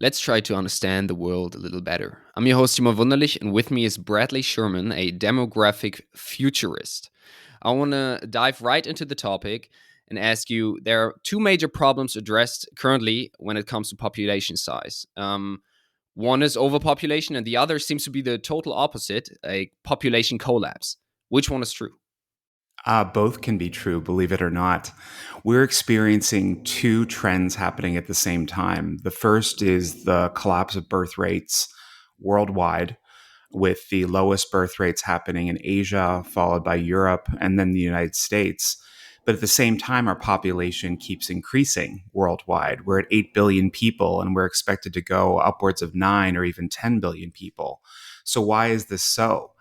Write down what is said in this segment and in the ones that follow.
Let's try to understand the world a little better. I'm your host, Timo Wunderlich, and with me is Bradley Schurman, a demographic futurist. I want to dive right into the topic and ask you there are two major problems addressed currently when it comes to population size. One is overpopulation, and the other seems to be the total opposite, a population collapse. Which one is true? Both can be true, believe it or not. We're experiencing two trends happening at the same time. The first is the collapse of birth rates worldwide, with the lowest birth rates happening in Asia, followed by Europe, and then the United States. But at the same time, our population keeps increasing worldwide. We're at 8 billion people, and we're expected to go upwards of 9 or even 10 billion people. So, why is this so?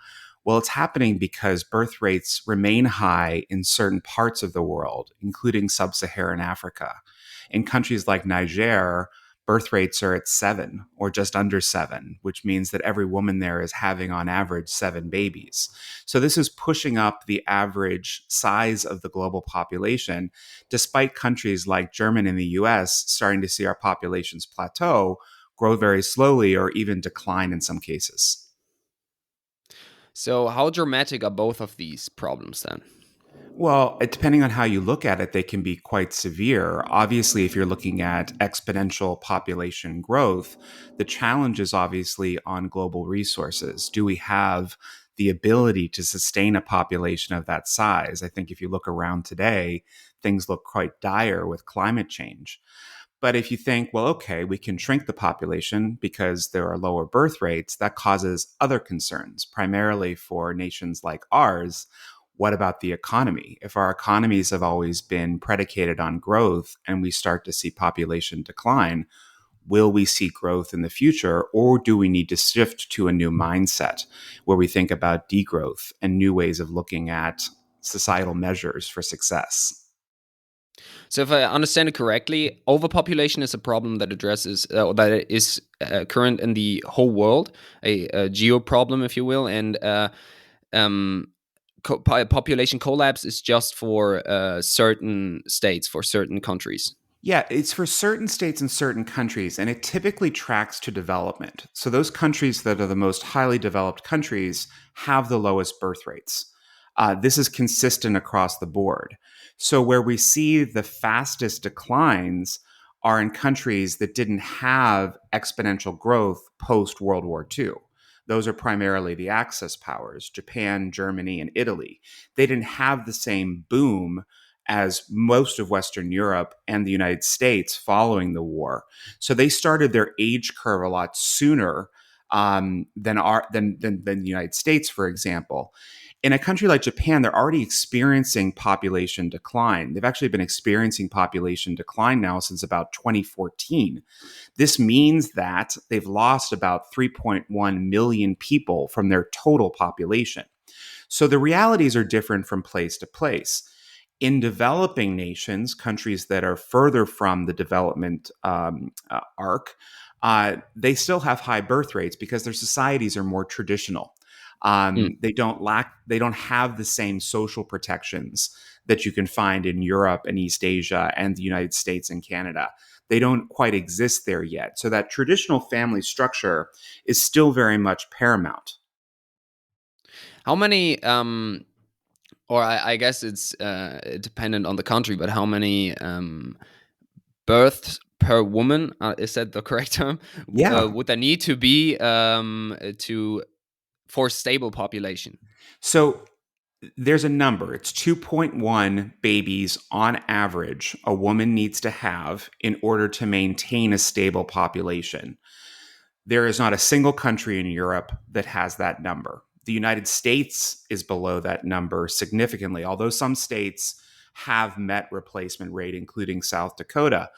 Well, it's happening because birth rates remain high in certain parts of the world, including sub Saharan Africa. In countries like Niger, birth rates are at 7 or just under 7, which means that every woman there is having on average 7 babies. So this is pushing up the average size of the global population, despite countries like Germany and the US starting to see our populations plateau, grow very slowly, or even decline in some cases. So, how dramatic are both of these problems then? Well, depending on how you look at it, they can be quite severe. Obviously, if you're looking at exponential population growth, the challenge is obviously on global resources. Do we have the ability to sustain a population of that size? I think if you look around today, things look quite dire with climate change. But if you think, well, okay, we can shrink the population because there are lower birth rates, that causes other concerns, primarily for nations like ours. What about the economy? If our economies have always been predicated on growth and we start to see population decline, will we see growth in the future, or do we need to shift to a new mindset where we think about degrowth and new ways of looking at societal measures for success? So, if I understand it correctly, overpopulation is a problem that addresses that is current in the whole world, a geo problem, if you will, and um, population collapse is just for certain states, for certain countries. Yeah, it's for certain states and certain countries, and it typically tracks to development. So, those countries that are the most highly developed countries have the lowest birth rates. This is consistent across the board. So, where we see the fastest declines are in countries that didn't have exponential growth post World War II. Those are primarily the Axis powers, Japan, Germany, and Italy. They didn't have the same boom as most of Western Europe and the United States following the war. So they started their age curve a lot sooner than the United States, for example. In a country like Japan, they're already experiencing population decline. They've actually been experiencing population decline now since about 2014. This means that they've lost about 3.1 million people from their total population. So the realities are different from place to place. In developing nations, countries that are further from the development arc, they still have high birth rates because their societies are more traditional. Mm. They don't have the same social protections that you can find in Europe and East Asia and the United States and Canada. They don't quite exist there yet. So that traditional family structure is still very much paramount. How many, or I guess it's dependent on the country, but how many births per woman, is that the correct term? Yeah. Would there need to be to for stable population? So there's a number. It's 2.1 babies on average a woman needs to have in order to maintain a stable population. There is not a single country in Europe that has that number. The United States is below that number significantly, although some states have met replacement rate, including South Dakota.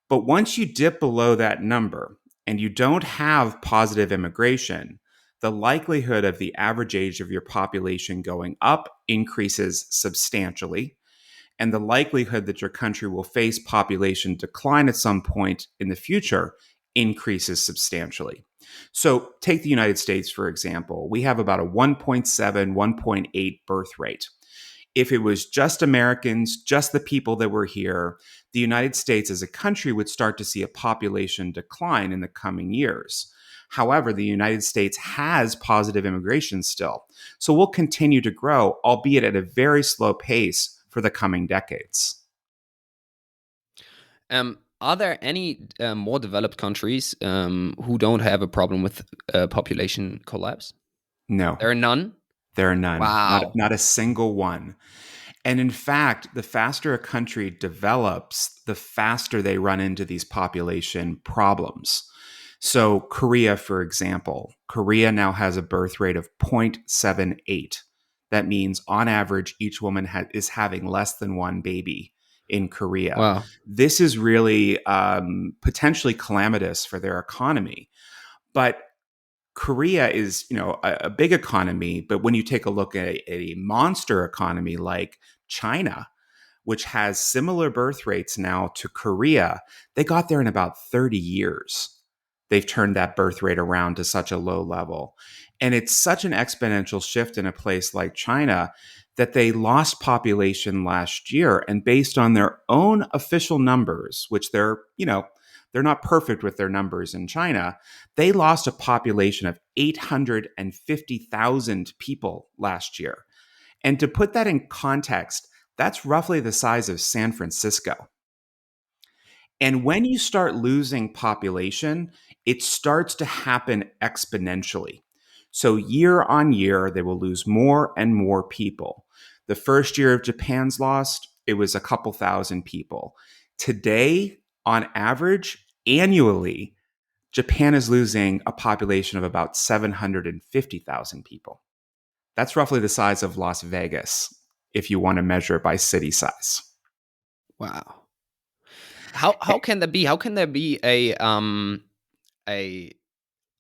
But once you dip below that number and you don't have positive immigration, the likelihood of the average age of your population going up increases substantially. And the likelihood that your country will face population decline at some point in the future increases substantially. So, take the United States, for example. We have about a 1.7, 1.8 birth rate. If it was just Americans, just the people that were here, the United States as a country would start to see a population decline in the coming years. However, the United States has positive immigration still. So we'll continue to grow, albeit at a very slow pace for the coming decades. Are there any more developed countries who don't have a problem with population collapse? No, There are none. there are none, Wow. not a single one. And in fact, the faster a country develops, the faster they run into these population problems. So, Korea, for example, Korea now has a birth rate of 0.78. That means, on average, each woman is having less than one baby in Korea. Wow. This is really potentially calamitous for their economy. But Korea is, a big economy, but when you take a look at a monster economy like China, which has similar birth rates now to Korea, they got there in about 30 years. They've turned that birth rate around to such a low level. And it's such an exponential shift in a place like China that they lost population last year. And based on their own official numbers, which they're not perfect with their numbers in China, they lost a population of 850,000 people last year. And to put that in context, that's roughly the size of San Francisco. And when you start losing population, it starts to happen exponentially. So year on year, they will lose more and more people. The first year of Japan's lost, it was a couple thousand people. Today, on average, annually, Japan is losing a population of about 750,000 people. That's roughly the size of Las Vegas if you want to measure it by city size. Wow. How can that be? How can there be a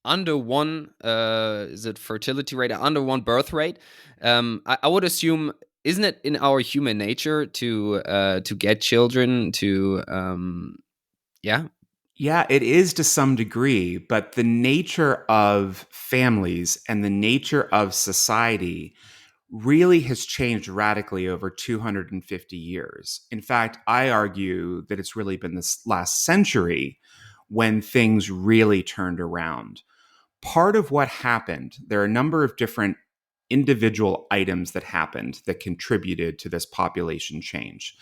under one is it fertility rate, under one birth rate? I would assume, isn't it in our human nature to get children to yeah. Yeah, it is to some degree, but the nature of families and the nature of society really has changed radically over 250 years. In fact, I argue that it's really been this last century when things really turned around. Part of what happened, there are a number of different individual items that happened that contributed to this population change.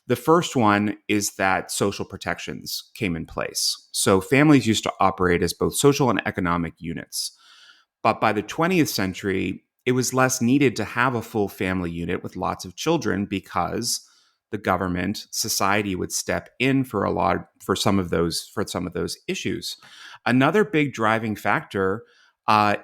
The first one is that social protections came in place. So families used to operate as both social and economic units. But by the 20th century, it was less needed to have a full family unit with lots of children because the government, society would step in for some of those issues. Another big driving factor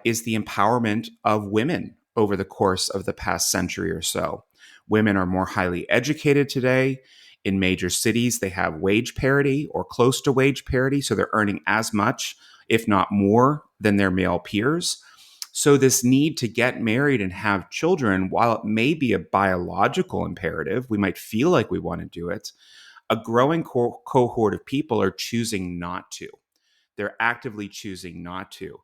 is the empowerment of women over the course of the past century or so. Women are more highly educated today. In major cities, they have wage parity or close to wage parity, so they're earning as much, if not more, than their male peers. So, this need to get married and have children, while it may be a biological imperative, we might feel like we want to do it, a growing cohort of people are choosing not to. They're actively choosing not to.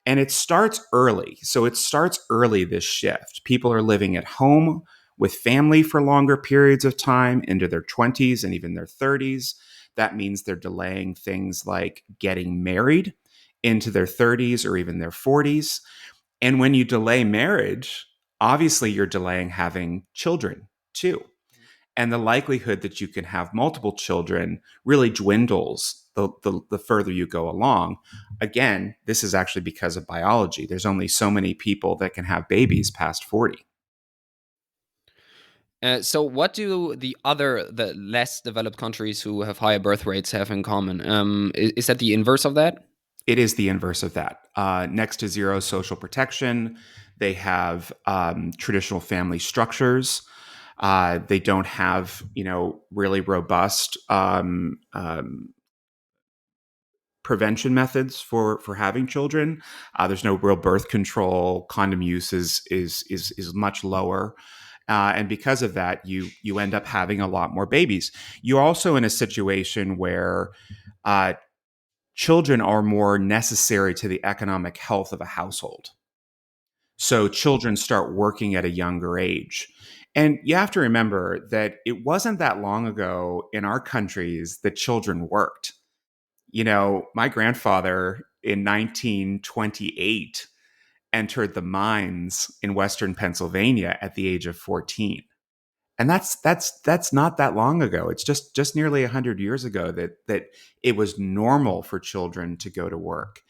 And it starts early. So, it starts early, this shift. People are living at home with family for longer periods of time into their 20s and even their 30s. That means they're delaying things like getting married into their 30s or even their 40s. And when you delay marriage, obviously you're delaying having children too. And the likelihood that you can have multiple children really dwindles the further you go along. Again, this is actually because of biology. There's only so many people that can have babies past 40. So what do the less developed countries who have higher birth rates have in common? Is that the inverse of that? It is the inverse of that. Next to zero social protection, they have traditional family structures. They don't have, really robust prevention methods for having children. There's no real birth control. Condom use is much lower. And because of that, you end up having a lot more babies. You're also in a situation where children are more necessary to the economic health of a household. So children start working at a younger age. And you have to remember that it wasn't that long ago in our countries that children worked. You know, my grandfather in 1928 entered the mines in Western Pennsylvania at the age of 14. And that's not that long ago. It's just nearly 100 years ago that it was normal for children to go to work.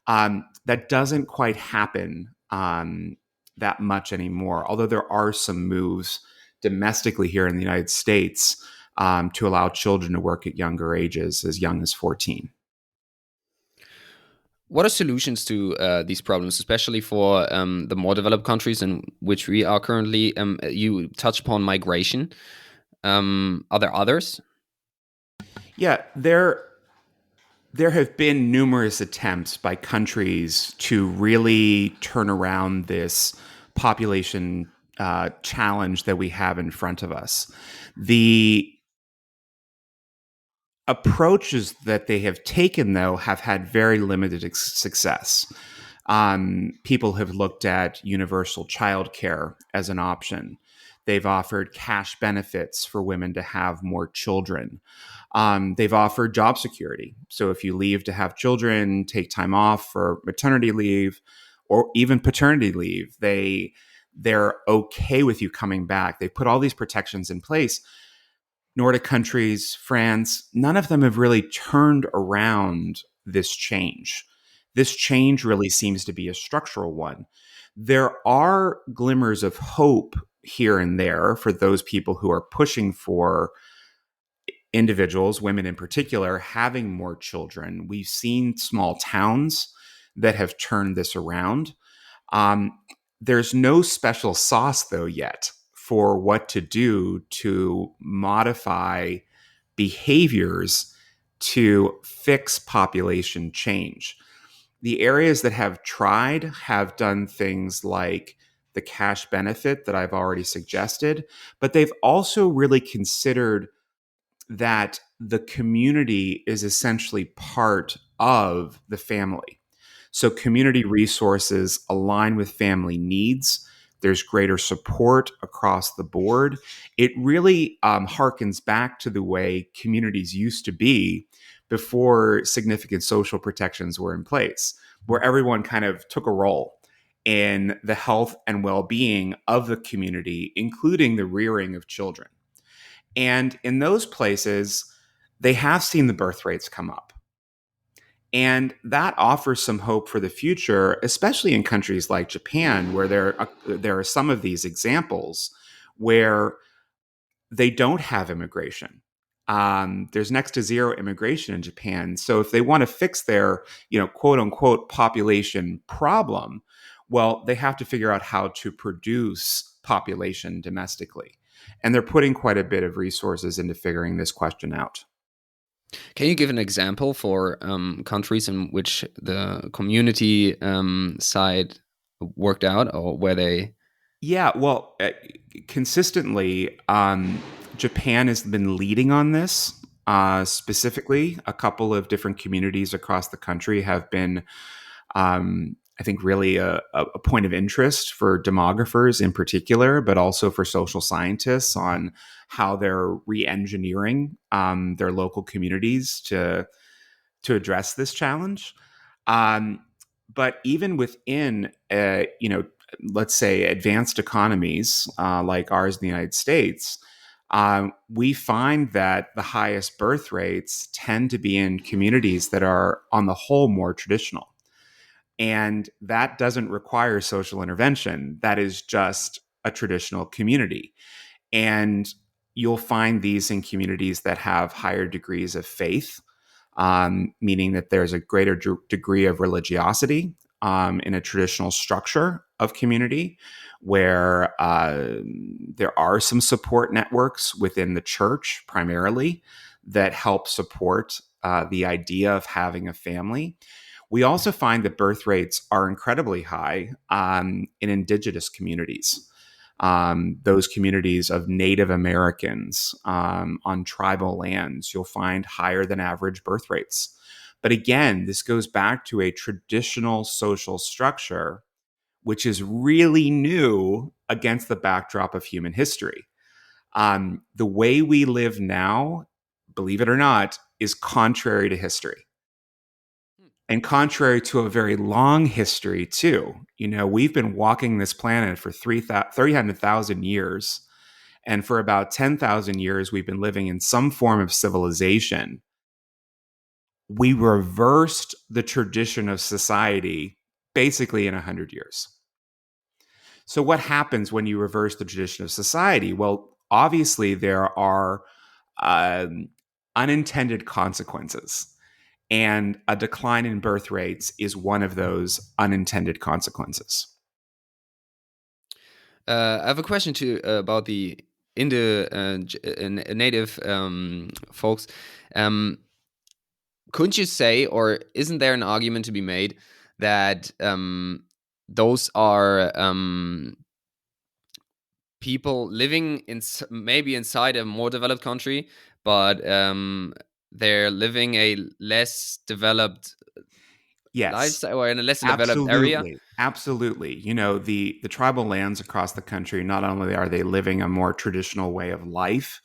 That doesn't quite happen that much anymore, although there are some moves domestically here in the United States to allow children to work at younger ages, as young as 14. What are solutions to these problems, especially for the more developed countries in which we are currently? You touched upon migration. Are there others? Yeah, there have been numerous attempts by countries to really turn around this population challenge that we have in front of us. The approaches that they have taken, though, have had very limited success. People have looked at universal childcare as an option. They've offered cash benefits for women to have more children. They've offered job security. So if you leave to have children, take time off for maternity leave or even paternity leave, they're okay with you coming back. They put all these protections in place. Nordic countries, France, none of them have really turned around this change. This change really seems to be a structural one. There are glimmers of hope here and there for those people who are pushing for individuals, women in particular, having more children. We've seen small towns that have turned this around. Um, there's no special sauce, though, yet for what to do to modify behaviors to fix population change. The areas that have tried have done things like the cash benefit that I've already suggested, but they've also really considered that the community is essentially part of the family. So community resources align with family needs. There's greater support across the board. It really harkens back to the way communities used to be before significant social protections were in place, where everyone kind of took a role in the health and well-being of the community, including the rearing of children. And in those places, they have seen the birth rates come up. And that offers some hope for the future, especially in countries like Japan, where there are some of these examples where they don't have immigration. There's next to zero immigration in Japan. So if they want to fix their, quote unquote population problem, well, they have to figure out how to produce population domestically. And they're putting quite a bit of resources into figuring this question out. Can you give an example for countries in which the community side worked out, or where they? Yeah, well, consistently, Japan has been leading on this. Specifically, a couple of different communities across the country have been, I think, really a point of interest for demographers in particular, but also for social scientists on how they're re-engineering their local communities to address this challenge. Um, but even within, let's say advanced economies like ours in the United States, we find that the highest birth rates tend to be in communities that are, on the whole, more traditional. And that doesn't require social intervention. That is just a traditional community. And you'll find these in communities that have higher degrees of faith, meaning that there's a greater degree of religiosity in a traditional structure of community, where there are some support networks within the church primarily that help support the idea of having a family. We also find that birth rates are incredibly high in indigenous communities. Those communities of Native Americans on tribal lands, you'll find higher than average birth rates. But again, this goes back to a traditional social structure, which is really new against the backdrop of human history. The way we live now, believe it or not, is contrary to history and contrary to a very long history, too. You know, we've been walking this planet for 300,000 years. And for about 10,000 years, we've been living in some form of civilization. We reversed the tradition of society basically in 100 years. So, what happens when you reverse the tradition of society? Well, obviously, there are um, unintended consequences. And a decline in birth rates is one of those unintended consequences. I have a question to about the Indo native folks. Um, couldn't you say, or isn't there an argument to be made that those are people living in maybe inside a more developed country, but they're living a less developed Yes, lifestyle or in a less developed area? absolutely. Absolutely. You know, the tribal lands across the country, not only are they living a more traditional way of life,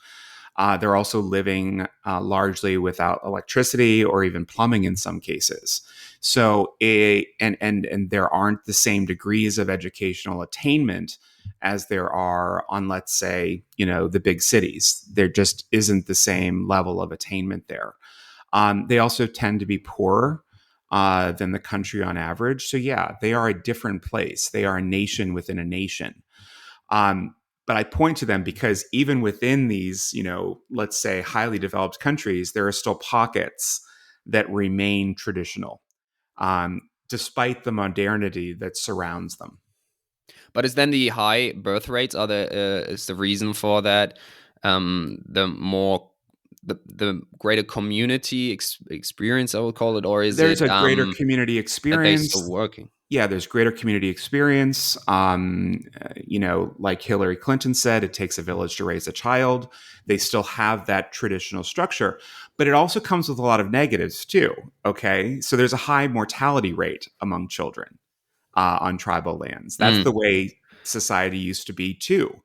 they're also living largely without electricity or even plumbing in some cases. So, and there aren't the same degrees of educational attainment as there are on, let's say, you know, the big cities. There just isn't the same level of attainment there. They also tend to be poorer than the country on average. So, yeah, they are a different place. They are a nation within a nation. Um, but I point to them because even within these, you know, let's say highly developed countries, there are still pockets that remain traditional, despite the modernity that surrounds them. But is then the high birth rates are the is the reason for that the more the greater community experience, I would call it, or is There's it a greater community that they still experience. working? Yeah, there's greater community experience. You know, like Hillary Clinton said, it takes a village to raise a child. They still have that traditional structure, but it also comes with a lot of negatives too. Okay. So there's a high mortality rate among children on tribal lands. That's the Mm. way society used to be too.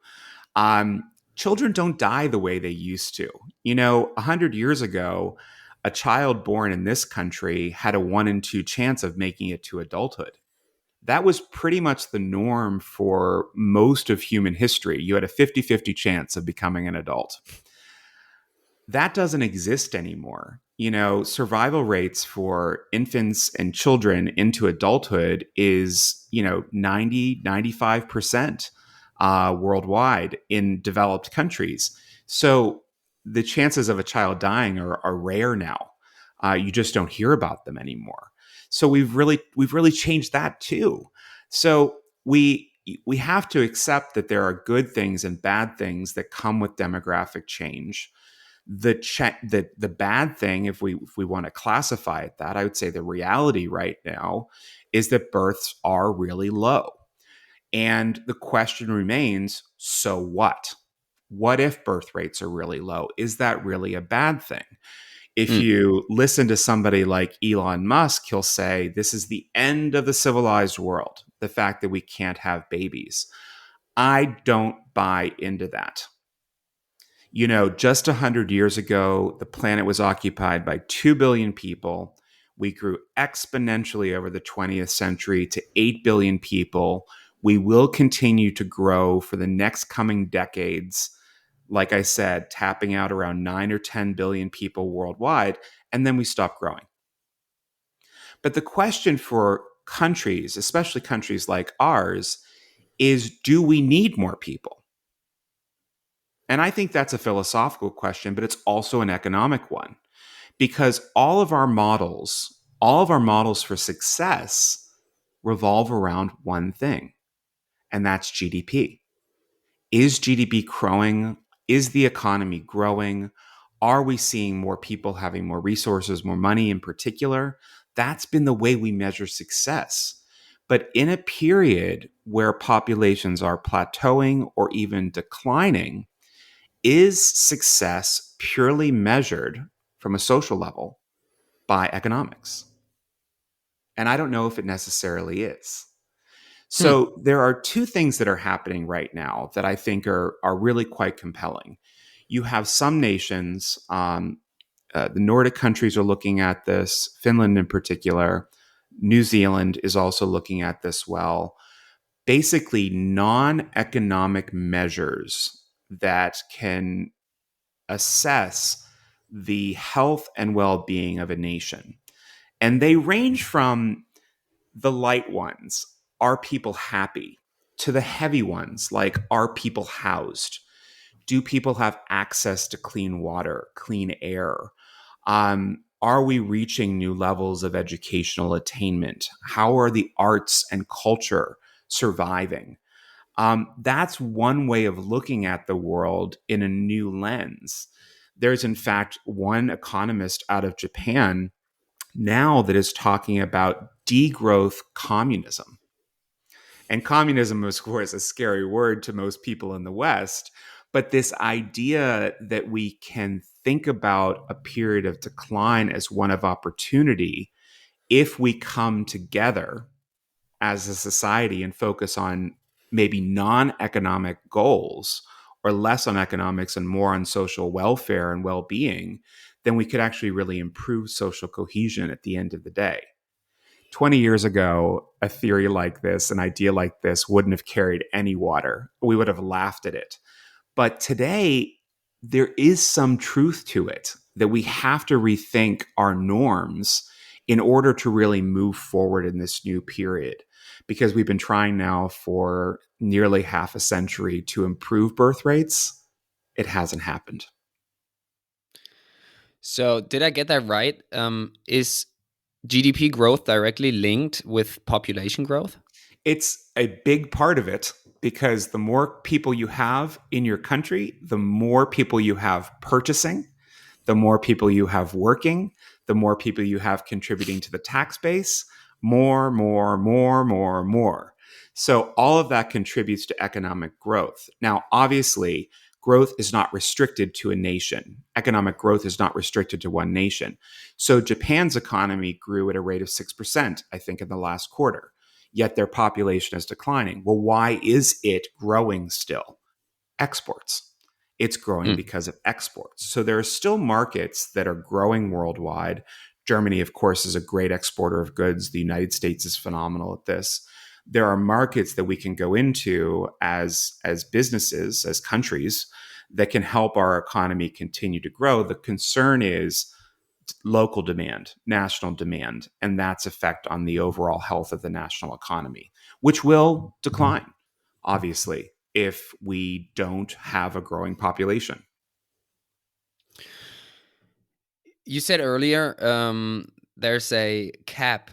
Children don't die the way they used to. You know, 100 years ago, a child born in this country had a 1 in 2 chance of making it to adulthood. That was pretty much the norm for most of human history. You had a 50-50 chance of becoming an adult. That doesn't exist anymore. You know, survival rates for infants and children into adulthood is, you know, 95% worldwide in developed countries. So the chances of a child dying are rare now. You just don't hear about them anymore. So we've really changed that too. So we have to accept that there are good things and bad things that come with demographic change. The bad thing, if we want to classify it that, I would say the reality right now is that births are really low. And the question remains, so what? What if birth rates are really low? Is that really a bad thing? If Mm. you listen to somebody like Elon Musk, he'll say this is the end of the civilized world, the fact that we can't have babies. I don't buy into that. You know, just 100 years ago, the planet was occupied by 2 billion people. We grew exponentially over the 20th century to 8 billion people. We will continue to grow for the next coming decades. Like I said, tapping out around 9 or 10 billion people worldwide, and then we stop growing. But the question for countries, especially countries like ours, is do we need more people? And I think that's a philosophical question, but it's also an economic one because all of our models for success revolve around one thing, and that's GDP. Is GDP growing? Is the economy growing? Are we seeing more people having more resources, more money in particular? That's been the way we measure success. But in a period where populations are plateauing or even declining, is success purely measured from a social level by economics? And I don't know if it necessarily is. Hmm. So there are two things that are happening right now that I think are really quite compelling. You have some nations, the Nordic countries are looking at this, Finland in particular. New Zealand is also looking at this well. Basically, non economic measures that can assess the health and well being of a nation. And they range from the light ones, are people happy, to the heavy ones, like are people housed? Do people have access to clean water, clean air? Are we reaching new levels of educational attainment? How are the arts and culture surviving? That's one way of looking at the world in a new lens. There's, in fact, one economist out of Japan now that is talking about degrowth communism. And communism, of course, is a scary word to most people in the West. But this idea that we can think about a period of decline as one of opportunity if we come together as a society and focus on maybe non economic goals or less on economics and more on social welfare and well being, then we could actually really improve social cohesion at the end of the day. 20 years ago, a theory like this, an idea like this, wouldn't have carried any water. We would have laughed at it. But today, there is some truth to it that we have to rethink our norms in order to really move forward in this new period. Because we've been trying now for nearly half a century to improve birth rates, it hasn't happened. So, did I get that right? Is GDP growth directly linked with population growth? It's a big part of it because the more people you have in your country, the more people you have purchasing, the more people you have working, the more people you have contributing to the tax base, more. So all of that contributes to economic growth. Now, obviously, growth is not restricted to a nation. Economic growth is not restricted to one nation. So Japan's economy grew at a rate of 6%, I think, in the last quarter, yet their population is declining. Well, why is it growing still? Exports. It's growing Hmm. because of exports. So there are still markets that are growing worldwide. Germany, of course, is a great exporter of goods. The United States is phenomenal at this. There are markets that we can go into as businesses, as countries, that can help our economy continue to grow. The concern is local demand, national demand, and that's effect on the overall health of the national economy, which will decline, obviously, if we don't have a growing population. You said earlier there's a cap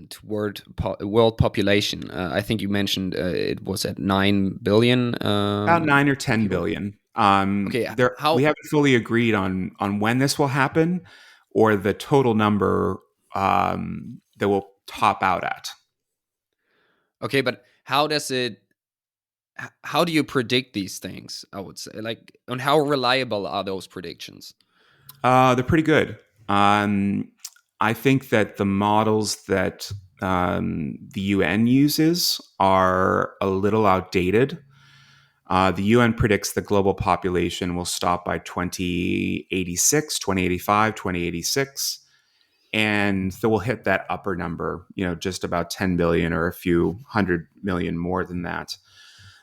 toward world population. I think you mentioned it was at 9 billion About 9 or 10 people. billion. Okay, There, we how? haven't fully agreed on when this will happen or the total number that will top out at. Okay, but how does it? How do you predict these things? I would say, like, and how reliable are those predictions? They're pretty good. Um, I think that the models that the UN uses are a little outdated. The UN predicts the global population will stop by 2086, 2085, 2086, and so we'll hit that upper number, just about 10 billion or a few 100 million more than that.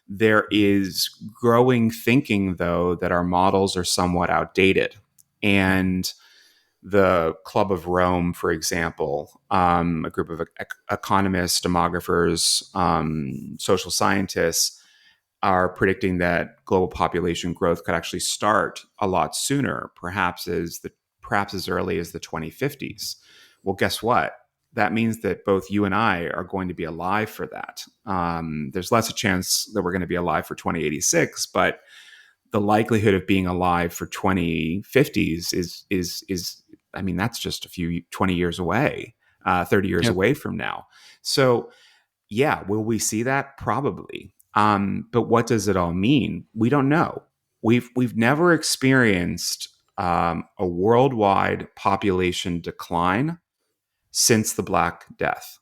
There is growing thinking, though, that our models are somewhat outdated. And the Club of Rome, for example, a group of economists, demographers, social scientists, are predicting that global population growth could actually start a lot sooner, perhaps as early as the 2050s. Well, guess what? That means that both you and I are going to be alive for that. There's less a chance that we're going to be alive for 2086, but the likelihood of being alive for 2050s is I mean, that's just a few 20 years away, 30 years Yeah. away from now. So yeah, will we see that? Probably. But what does it all mean? We don't know. We've never experienced a worldwide population decline since the Black Death.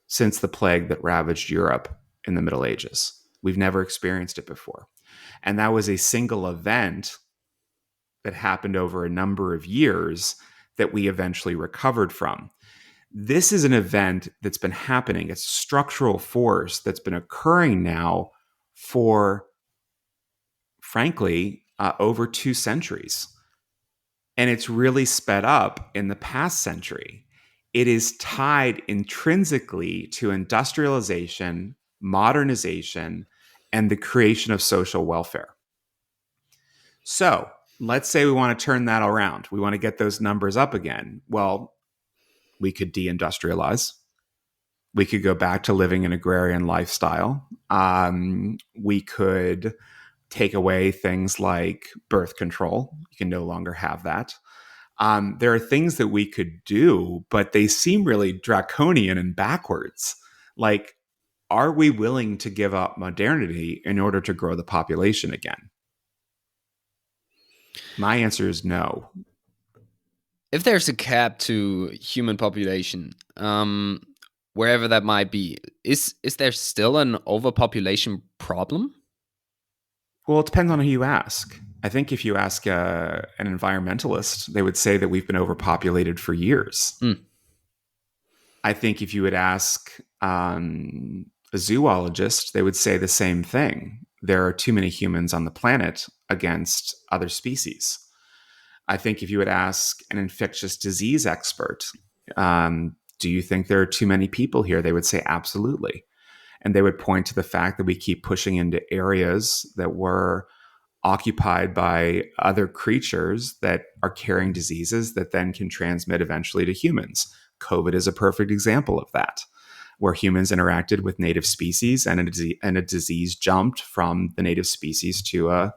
since the plague that ravaged Europe in the Middle Ages. We've never experienced it before. And that was a single event that happened over a number of years that we eventually recovered from. This is an event that's been happening. It's a structural force that's been occurring now for, frankly, over 2 centuries. And it's really sped up in the past century. It is tied intrinsically to industrialization, modernization, and the creation of social welfare. So let's say we want to turn that around. We want to get those numbers up again. Well, we could deindustrialize. We could go back to living an agrarian lifestyle. We could take away things like birth control. You can no longer have that. There are things that we could do, but they seem really draconian and backwards. Like, are we willing to give up modernity in order to grow the population again? My answer is no. If there's a cap to human population, wherever that might be, is there still an overpopulation problem? Well, it depends on who you ask. I think if you ask an environmentalist, they would say that we've been overpopulated for years. Mm. I think if you would ask a zoologist, they would say the same thing. There are too many humans on the planet against other species. I think if you would ask an infectious disease expert, do you think there are too many people here? They would say absolutely. And they would point to the fact that we keep pushing into areas that were occupied by other creatures that are carrying diseases that then can transmit eventually to humans. COVID is a perfect example of that, where humans interacted with native species and a disease jumped from the native species to a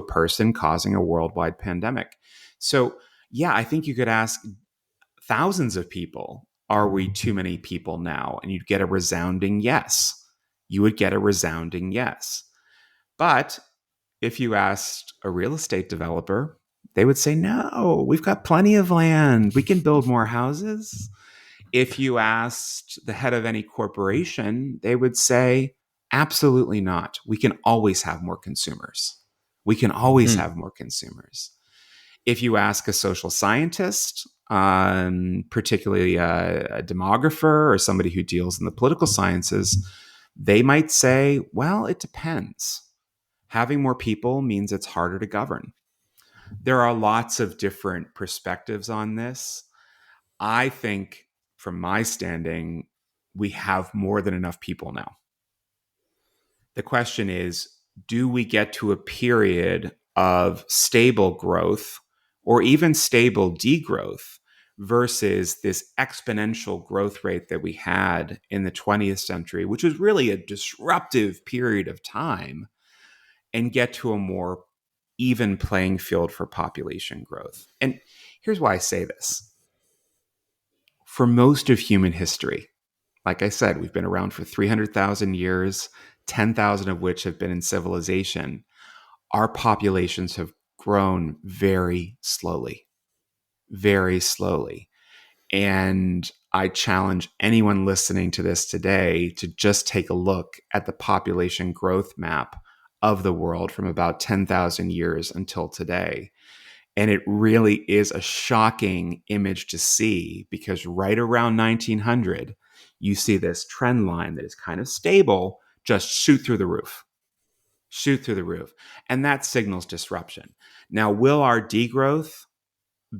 person, causing a worldwide pandemic. So, yeah, I think you could ask thousands of people, are we too many people now? And you'd get a resounding yes. You would get a resounding yes. But if you asked a real estate developer, they would say, no, we've got plenty of land. We can build more houses. If you asked the head of any corporation, they would say, absolutely not. We can always have more consumers. We can always Mm. have more consumers. If you ask a social scientist, particularly a demographer or somebody who deals in the political sciences, they might say, well, it depends. Having more people means it's harder to govern. There are lots of different perspectives on this. I think, from my standing, we have more than enough people now. The question is, do we get to a period of stable growth or even stable degrowth versus this exponential growth rate that we had in the 20th century, which was really a disruptive period of time, and get to a more even playing field for population growth? And here's why I say this. For most of human history, like I said, we've been around for 300,000 years, 10,000 of which have been in civilization. Our populations have grown very slowly, very slowly. And I challenge anyone listening to this today to just take a look at the population growth map of the world from about 10,000 years until today. And it really is a shocking image to see, because right around 1900, you see this trend line that is kind of stable, just shoot through the roof. Shoot through the roof. And that signals disruption. Now, will our degrowth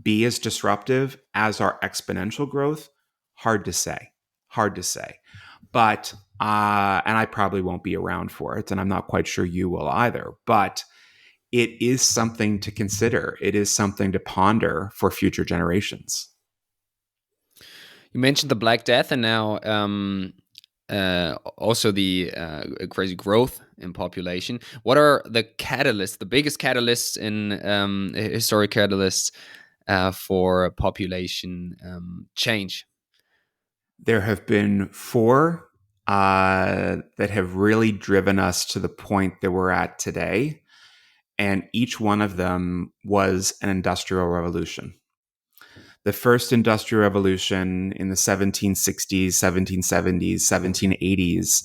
be as disruptive as our exponential growth? Hard to say. Hard to say. But, and I probably won't be around for it, and I'm not quite sure you will either. But it is something to consider. It is something to ponder for future generations. You mentioned the Black Death, and now also the crazy growth in population. What are the catalysts, the biggest catalysts in historic catalysts for population change? There have been four that have really driven us to the point that we're at today. And each one of them was an industrial revolution. The first industrial revolution in the 1760s, 1770s, 1780s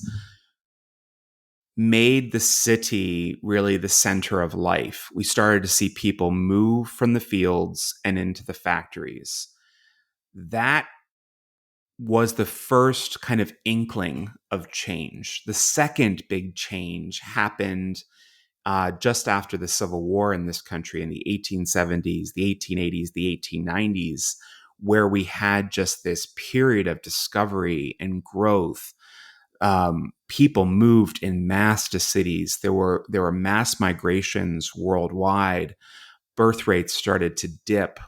made the city really the center of life. We started to see people move from the fields and into the factories. That was the first kind of inkling of change. The second big change happened just after the Civil War in this country in the 1870s, the 1880s, the 1890s, where we had just this period of discovery and growth. People moved in mass to cities. There were mass migrations worldwide. Birth rates started to dip.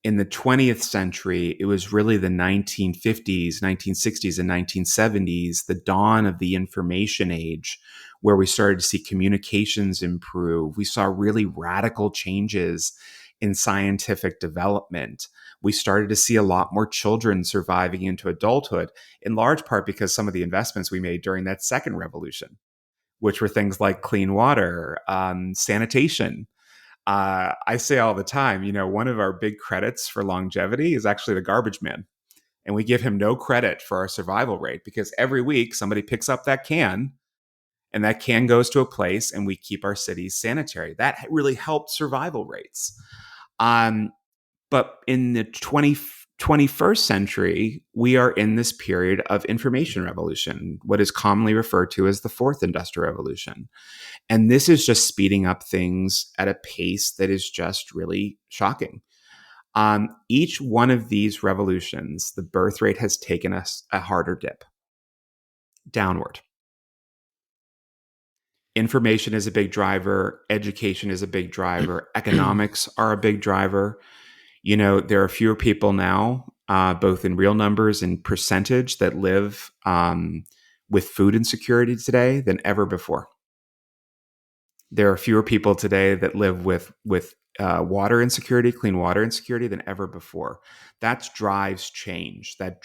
In the 20th century, it was really the 1950s, 1960s, and 1970s, the dawn of the information age, where we started to see communications improve. We saw really radical changes in scientific development. We started to see a lot more children surviving into adulthood, in large part because some of the investments we made during that second revolution, which were things like clean water, sanitation. I say all the time, one of our big credits for longevity is actually the garbage man. And we give him no credit for our survival rate because every week somebody picks up that can and that can goes to a place and we keep our cities sanitary. That really helped survival rates. But in the 21st century, we are in this period of information revolution, what is commonly referred to as the fourth industrial revolution. And this is just speeding up things at a pace that is just really shocking. Each one of these revolutions, the birth rate has taken us a harder dip downward. Information is a big driver. Education is a big driver. Economics are a big driver. There are fewer people now, both in real numbers and percentage, that live with food insecurity today than ever before. There are fewer people today that live with water insecurity, clean water insecurity than ever before. That drives change. That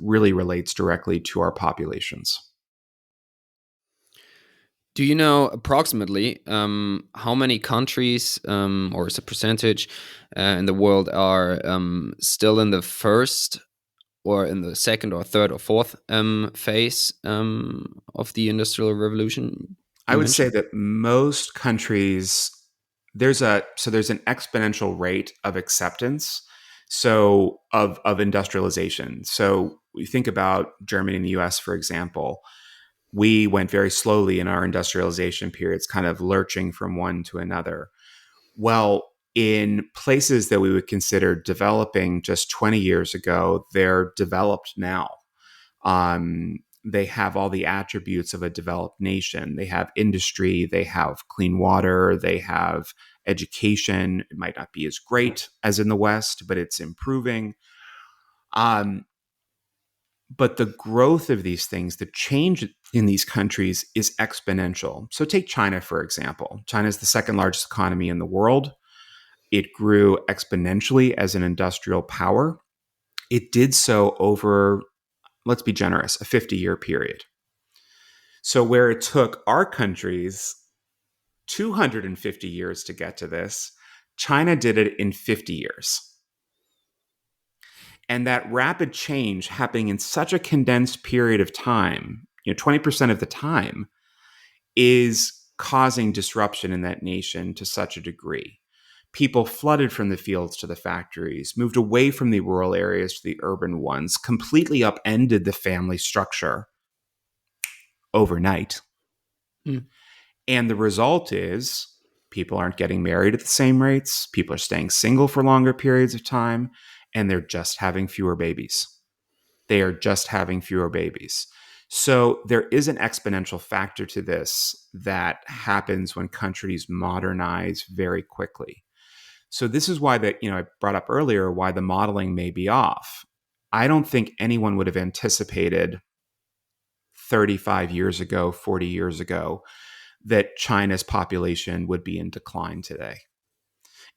really relates directly to our populations. Do you know approximately how many countries, or as a percentage, in the world are still in the first or in the second or third or fourth phase of the Industrial Revolution? I would say that most countries, there's an exponential rate of acceptance, of industrialization. So we think about Germany and the US, for example. We went very slowly in our industrialization periods, kind of lurching from one to another. Well, in places that we would consider developing just 20 years ago, they're developed now. They have all the attributes of a developed nation. They have industry, they have clean water, they have education. It might not be as great as in the West, but it's improving. But the growth of these things, the change in these countries is exponential. So take China, for example. China is the second largest economy in the world. It grew exponentially as an industrial power. It did so over, let's be generous, a 50-year period. So where it took our countries 250 years to get to this, China did it in 50 years. And that rapid change happening in such a condensed period of time, 20% of the time, is causing disruption in that nation to such a degree. People flooded from the fields to the factories, moved away from the rural areas to the urban ones, completely upended the family structure overnight. And the result is people aren't getting married at the same rates. People are staying single for longer periods of time, and they're just having fewer babies. They are just having fewer babies. So there is an exponential factor to this that happens when countries modernize very quickly. So this is why I brought up earlier why the modeling may be off. I don't think anyone would have anticipated 35 years ago, 40 years ago, that China's population would be in decline today.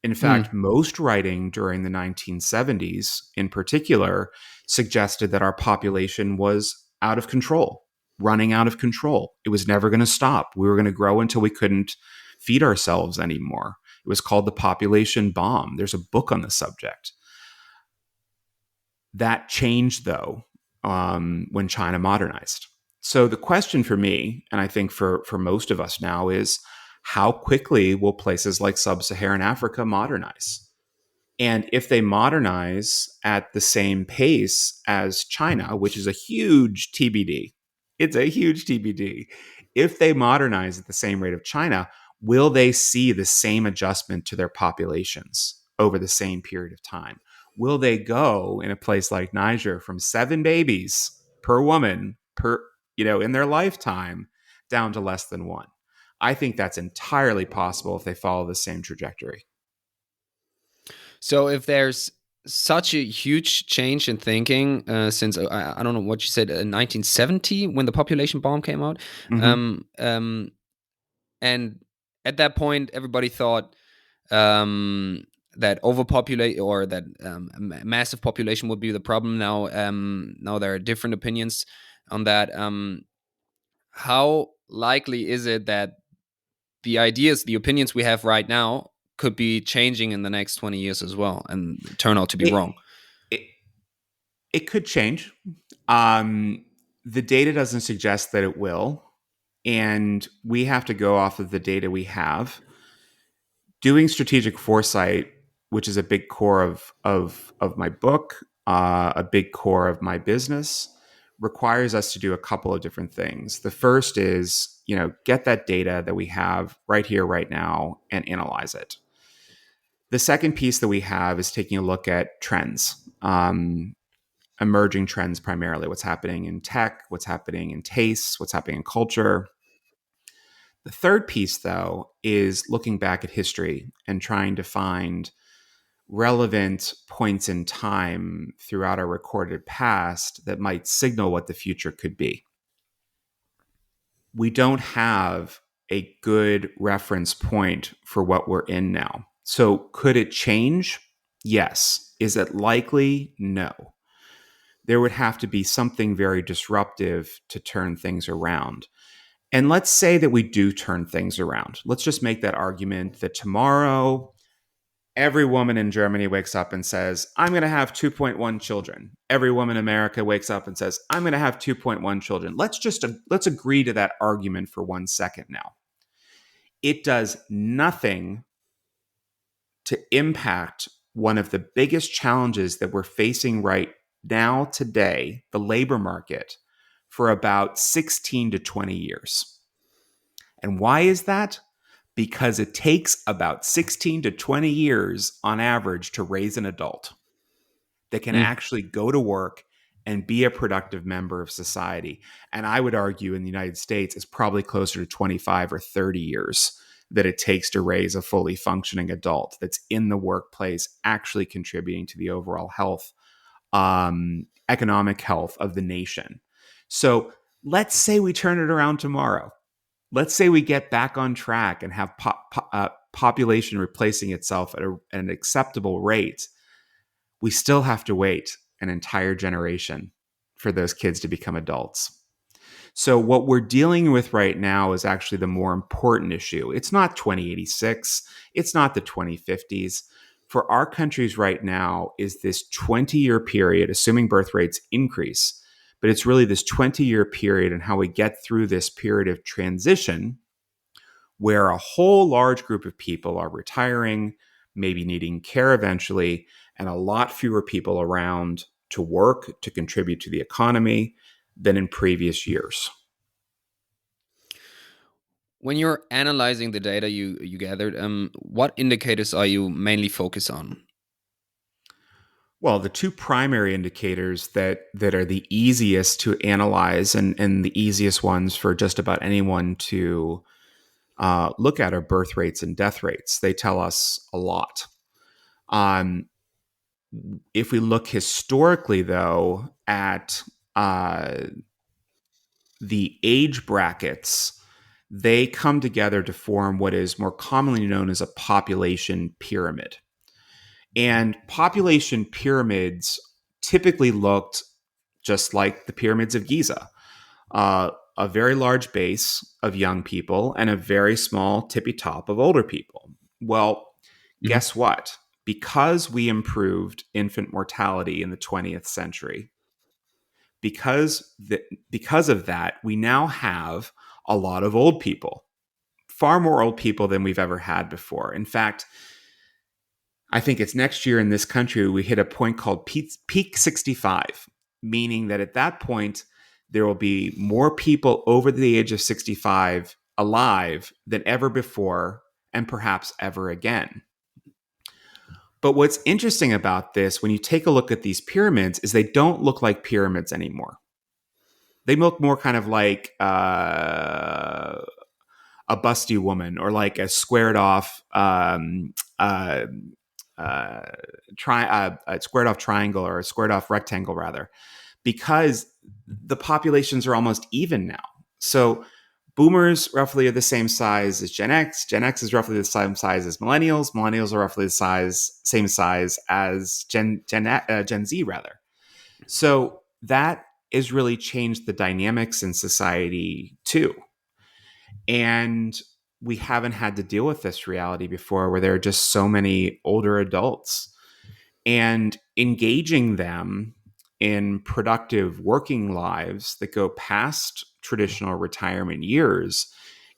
In fact, most writing during the 1970s, in particular, suggested that our population was out of control, running out of control. It was never going to stop. We were going to grow until we couldn't feed ourselves anymore. It was called the population bomb. There's a book on the subject. That changed, though, when China modernized. So the question for me, and I think for most of us now, is how quickly will places like sub-Saharan Africa modernize? And if they modernize at the same pace as China, which is a huge TBD, it's a huge TBD. If they modernize at the same rate of China, will they see the same adjustment to their populations over the same period of time? Will they go in a place like Niger from 7 babies per woman in their lifetime down to less than one? I think that's entirely possible if they follow the same trajectory. So if there's such a huge change in thinking since I don't know what you said, 1970 when the population bomb came out, Mm-hmm. um, um, and at that point everybody thought um, that overpopulate or that massive population would be the problem. Now there are different opinions on that. How likely is it that the opinions we have right now could be changing in the next 20 years as well and turn out to be It, wrong? it, it could change. Um, the data doesn't suggest that it will. And we have to go off of the data we have. Doing strategic foresight, which is a big core of my book, a big core of my business, requires us to do a couple of different things. The first is, get that data that we have right here, right now, and analyze it. The second piece that we have is taking a look at trends, emerging trends primarily, what's happening in tech, what's happening in tastes, what's happening in culture. The third piece, though, is looking back at history and trying to find relevant points in time throughout our recorded past that might signal what the future could be. We don't have a good reference point for what we're in now. So, could it change? Yes. Is it likely? No. There would have to be something very disruptive to turn things around. And let's say that we do turn things around. Let's just make that argument that tomorrow every woman in Germany wakes up and says, I'm going to have 2.1 children. Every woman in America wakes up and says, I'm going to have 2.1 children. Let's agree to that argument for 1 second now. It does nothing to impact one of the biggest challenges that we're facing right now today, the labor market, for about 16 to 20 years. And why is that? Because it takes about 16 to 20 years on average to raise an adult that can Mm. actually go to work and be a productive member of society. And I would argue in the United States, it's probably closer to 25 or 30 years that it takes to raise a fully functioning adult that's in the workplace, actually contributing to the overall health, economic health of the nation. So let's say we turn it around tomorrow. Let's say we get back on track and have population replacing itself at an acceptable rate. We still have to wait an entire generation for those kids to become adults. So, what we're dealing with right now is actually the more important issue. It's not 2086, it's not the 2050s. For our countries right now, is this 20-year period, assuming birth rates increase, but it's really this 20-year period and how we get through this period of transition where a whole large group of people are retiring, maybe needing care eventually, and a lot fewer people around to work, to contribute to the economy than in previous years. When you're analyzing the data you gathered, what indicators are you mainly focused on? Well, the two primary indicators that are the easiest to analyze and the easiest ones for just about anyone to look at are birth rates and death rates. They tell us a lot. Um, if we look historically, though, at uh, the age brackets, they come together to form what is more commonly known as a population pyramid. And population pyramids typically looked just like the pyramids of Giza, a very large base of young people and a very small tippy top of older people. Well, Mhm. guess what? because we improved infant mortality in the 20th century, because of that, we now have a lot of old people, far more old people than we've ever had before. In fact, I think it's next year in this country, we hit a point called peak 65, meaning that at that point, there will be more people over the age of 65 alive than ever before, and perhaps ever again. But what's interesting about this, when you take a look at these pyramids, is they don't look like pyramids anymore. They look more kind of like a busty woman, or like a squared off a squared off triangle, or a squared off rectangle rather, because the populations are almost even now. So boomers roughly are the same size as Gen X. Gen X is roughly the same size as millennials. Millennials are roughly the same size as Gen Z rather. So that has really changed the dynamics in society too. And we haven't had to deal with this reality before, where there are just so many older adults, and engaging them in productive working lives that go past traditional retirement years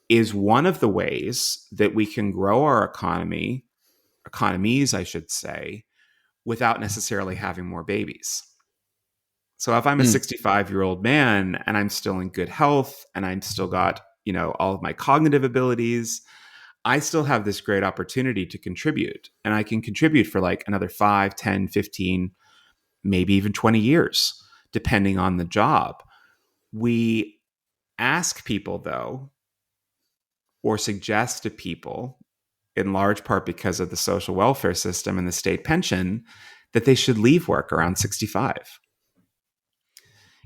is one of the ways that we can grow our economies, I should say, without necessarily having more babies. So if I'm a Mm. 65-year-old man and I'm still in good health and I'm still got, all of my cognitive abilities, I still have this great opportunity to contribute. And I can contribute for like another 5, 10, 15, maybe even 20 years, depending on the job. We ask people, though, or suggest to people, in large part because of the social welfare system and the state pension, that they should leave work around 65.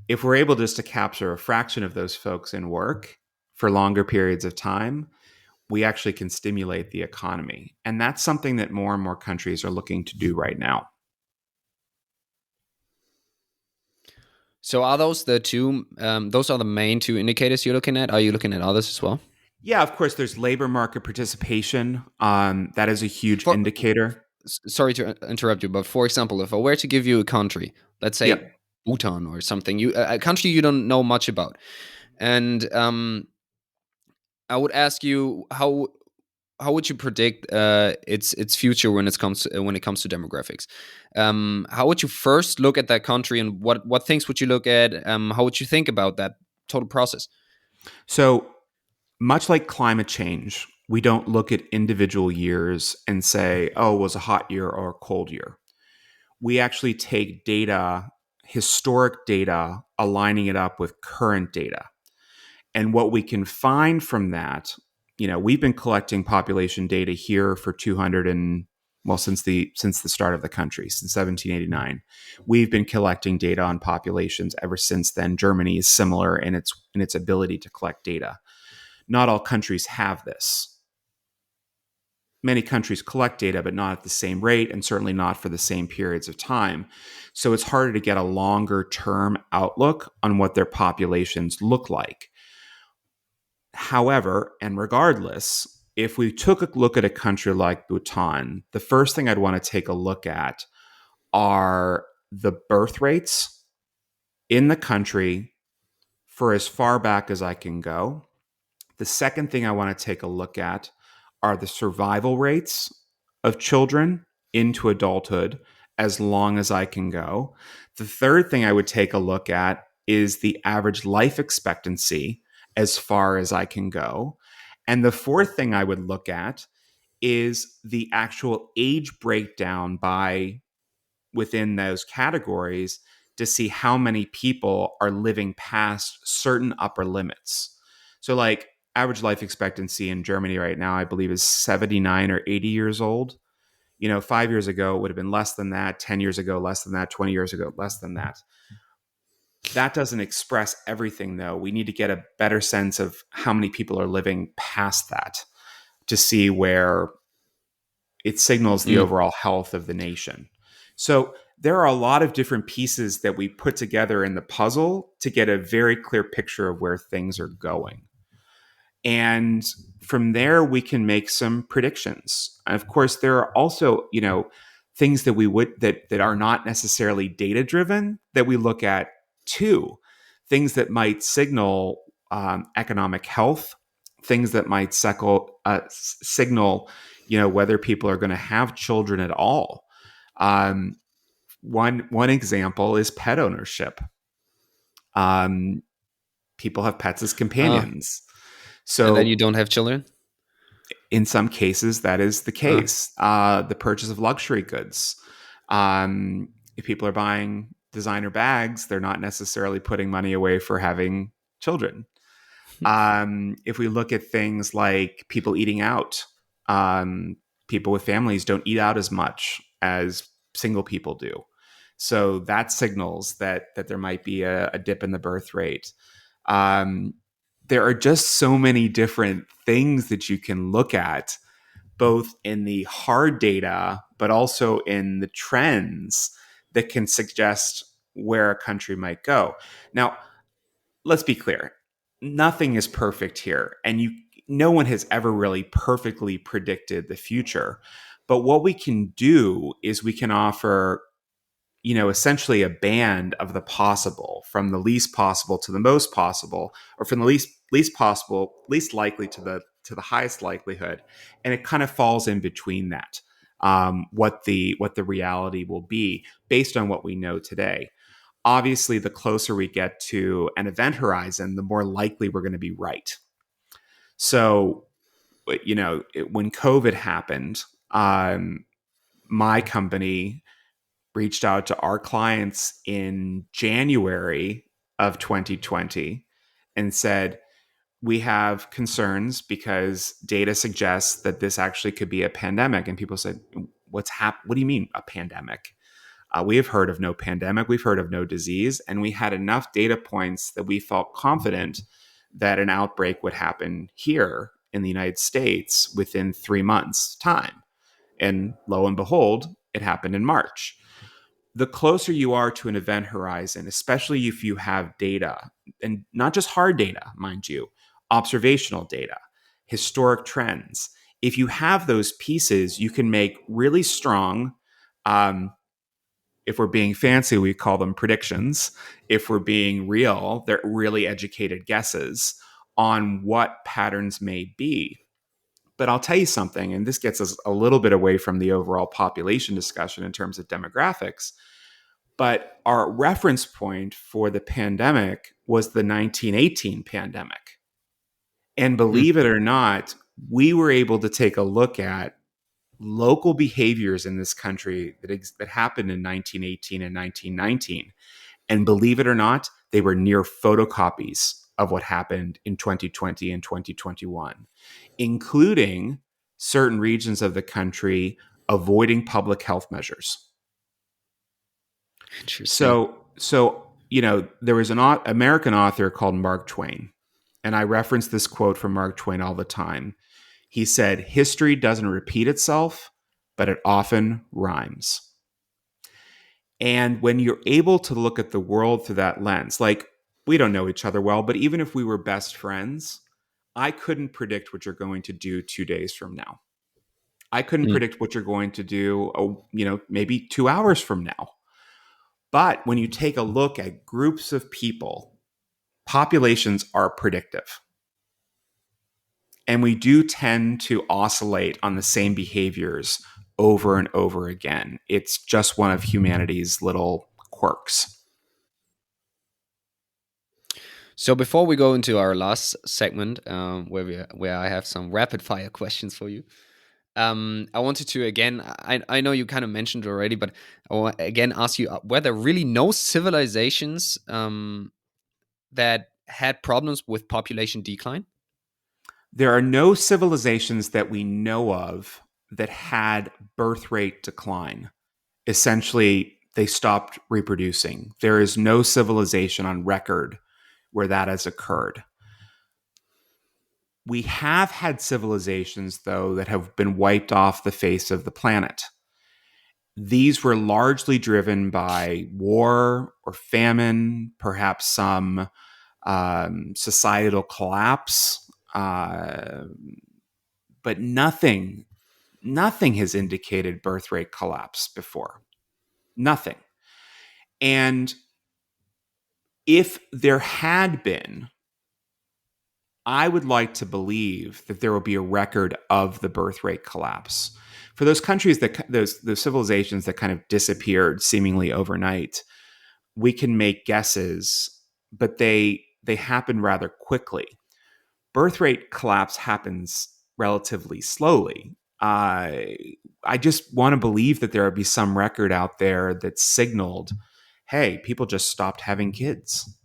If we're able just to capture a fraction of those folks in work for longer periods of time, we actually can stimulate the economy. And that's something that more and more countries are looking to do right now. So are those the two? Those are the main two indicators you're looking at. Are you looking at others as well? Yeah, of course, there's labor market participation. That is a huge For indicator. sorry to interrupt you, but for example, if I were to give you a country, let's Yeah. say Bhutan or something, a country you don't know much about, and I would ask you how would you predict its future when it comes to demographics? How would you first look at that country, and what things would you look at? How would you think about that total process? So, much like climate change, we don't look at individual years and say, oh, it was a hot year or a cold year. We actually take data, historic data, aligning it up with current data. And what we can find from that, we've been collecting population data here for 200 and well, since the start of the country, since 1789. We've been collecting data on populations ever since then. Germany is similar in its ability to collect data. Not all countries have this. Many countries collect data, but not at the same rate, and certainly not for the same periods of time. So it's harder to get a longer term outlook on what their populations look like. However, and regardless, if we took a look at a country like Bhutan, the first thing I'd want to take a look at are the birth rates in the country for as far back as I can go. The second thing I want to take a look at are the survival rates of children into adulthood as long as I can go. The third thing I would take a look at is the average life expectancy as far as I can go. And the fourth thing I would look at is the actual age breakdown by within those categories to see how many people are living past certain upper limits. So, like, average life expectancy in Germany right now, I believe, is 79 or 80 years old. 5 years ago, it would have been less than that. 10 years ago, less than that. 20 years ago, less than that. That doesn't express everything, though. We need to get a better sense of how many people are living past that to see where it signals the Mm. overall health of the nation. So there are a lot of different pieces that we put together in the puzzle to get a very clear picture of where things are going. And from there, we can make some predictions. And of course, there are also, things that we would that are not necessarily data driven that we look at too, things that might signal economic health, things that might signal, whether people are going to have children at all. Um, one example is pet ownership. Um, People have pets as Uh, companions. and then you So don't have children? in some cases, that is the Uh, case. The purchase of luxury goods. If people are buying designer bags, they're not necessarily putting money away for having children. If we look at things like people eating out, people with families don't eat out as much as single people do. So that signals that there might be a dip in the birth rate. Um, there are just so many different things that you can look at, both in the hard data, but also in the trends that can suggest where a country might go. Now, let's be clear. Nothing is perfect here, and no one has ever really perfectly predicted the future. But what we can do is we can offer, essentially a band of the possible, from the least possible to the most possible, or from the least possible, least likely to the highest likelihood, and it kind of falls in between that. What the reality will be based on what we know today. Obviously, the closer we get to an event horizon, the more likely we're going to be right. So, when COVID happened, my company reached out to our clients in January of 2020 and said, we have concerns because data suggests that this actually could be a pandemic. And people said, what do you mean a pandemic? We have heard of no pandemic. We've heard of no disease. And we had enough data points that we felt confident that an outbreak would happen here in the United States within 3 months' time. And lo and behold, it happened in March. The closer you are to an event horizon, especially if you have data, and not just hard data, mind you, observational data, historic trends, if you have those pieces, you can make really strong, if we're being fancy, we call them predictions. If we're being real, they're really educated guesses on what patterns may be. But I'll tell you something, and this gets us a little bit away from the overall population discussion in terms of demographics. But our reference point for the pandemic was the 1918 pandemic. And hmm. believe it or not, we were able to take a look at local behaviors in this country that happened in 1918 and 1919. And believe it or not, they were near photocopies of what happened in 2020 and 2021, including certain regions of the country avoiding public health measures. Interesting. So there was an American author called Mark Twain, and I reference this quote from Mark Twain all the time. He said, "History doesn't repeat itself, but it often rhymes." And when you're able to look at the world through that lens, like, we don't know each other well, but even if we were best friends, I couldn't predict what you're going to do 2 days from now. I couldn't Mm. predict what you're going to do, maybe 2 hours from now. But when you take a look at groups of people, populations are predictive. And we do tend to oscillate on the same behaviors over and over again. It's just one of humanity's little quirks. So before we go into our last segment, where I have some rapid fire questions for you, I wanted to again. I know you kind of mentioned already, but I want again ask you: were there really no civilizations that had problems with population decline? There are no civilizations that we know of that had birth rate decline. Essentially, they stopped reproducing. There is no civilization on record where that has occurred. We have had civilizations, though, that have been wiped off the face of the planet. These were largely driven by war or famine, perhaps some societal collapse, but nothing Nothing has indicated birth rate collapse before. Nothing. And if there had been, I would like to believe that there will be a record of the birth rate collapse. For those countries those civilizations that kind of disappeared seemingly overnight, we can make guesses, but they happen rather quickly. Birth rate collapse happens relatively slowly. I just want to believe that there would be some record out there that signaled, hey, people just stopped having kids.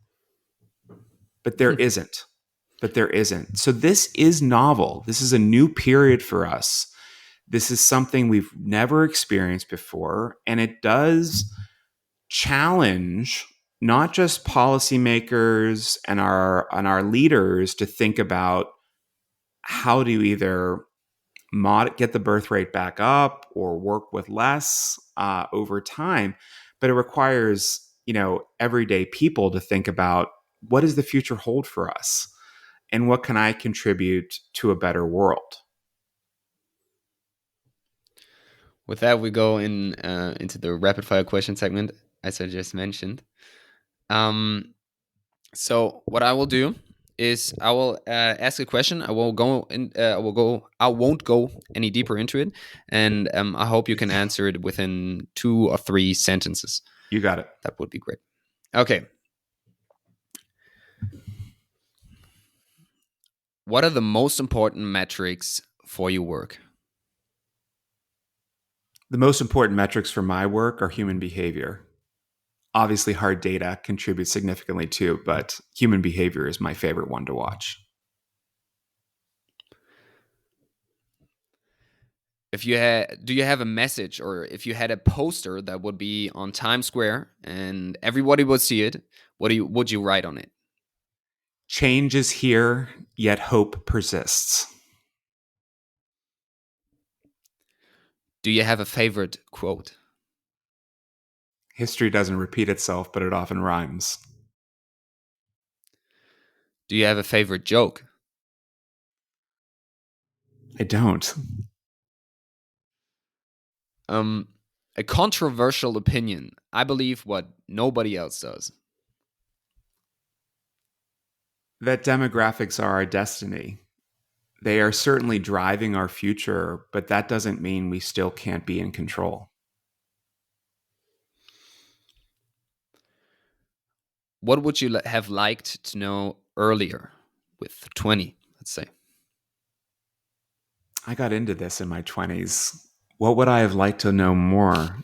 But there isn't. But there isn't. So this is novel. This is a new period for us. This is something we've never experienced before. And it does challenge not just policymakers and our leaders to think about how to either get the birth rate back up or work with less over time, but it requires everyday people to think about, what does the future hold for us, and what can I contribute to a better world? With that, we go into the rapid fire question segment, as I just mentioned. So what I will do is I will ask a question. I will go in. I won't go any deeper into it, and I hope you can answer it within 2 or 3 sentences. You got it. That would be great. Okay. What are the most important metrics for your work? The most important metrics for my work are human behavior. Obviously, hard data contributes significantly too, but human behavior is my favorite one to watch. Do you have a message, or if you had a poster that would be on Times Square and everybody would see it, would you write on it? Change is here, yet hope persists. Do you have a favorite quote? History doesn't repeat itself, but it often rhymes. Do you have a favorite joke? I don't. A controversial opinion. I believe what nobody else does. That demographics are our destiny. They are certainly driving our future, but that doesn't mean we still can't be in control. What would you have liked to know earlier with 20, let's say? I got into this in my 20s. What would I have liked to know more?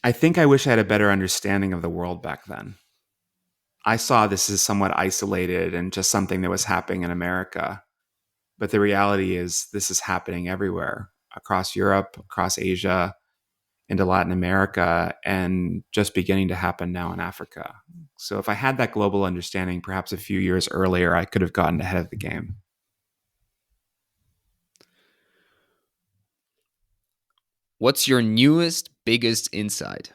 I think I wish I had a better understanding of the world back then. I saw this as somewhat isolated and just something that was happening in America. But the reality is, this is happening everywhere, across Europe, across Asia, into Latin America, and just beginning to happen now in Africa. So if I had that global understanding perhaps a few years earlier, I could have gotten ahead of the game. What's your newest, biggest insight?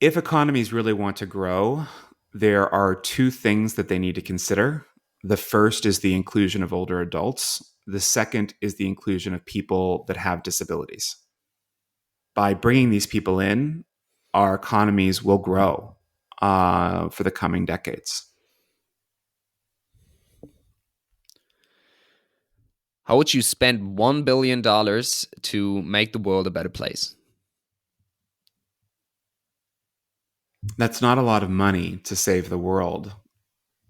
If economies really want to grow, there are 2 things that they need to consider. The first is the inclusion of older adults. The second is the inclusion of people that have disabilities. By bringing these people in, our economies will grow for the coming decades. How would you spend $1 billion to make the world a better place? That's not a lot of money to save the world,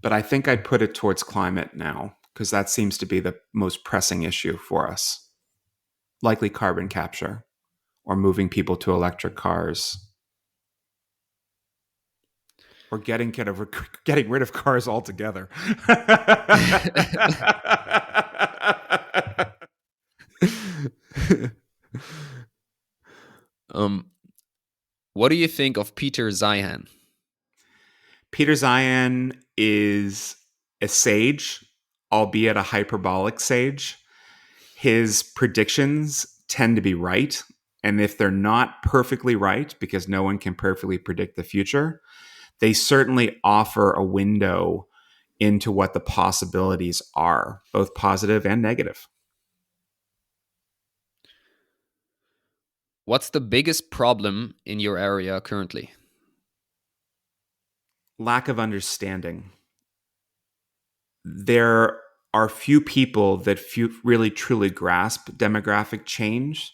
but I think I'd put it towards climate now, because that seems to be the most pressing issue for us. Likely carbon capture, or moving people to electric cars, or getting rid of cars altogether. What do you think of Peter Zeihan? Peter Zeihan is a sage, albeit a hyperbolic sage. His predictions tend to be right. And if they're not perfectly right, because no one can perfectly predict the future, they certainly offer a window into what the possibilities are, both positive and negative. What's the biggest problem in your area currently? Lack of understanding. There are few people that really truly grasp demographic change.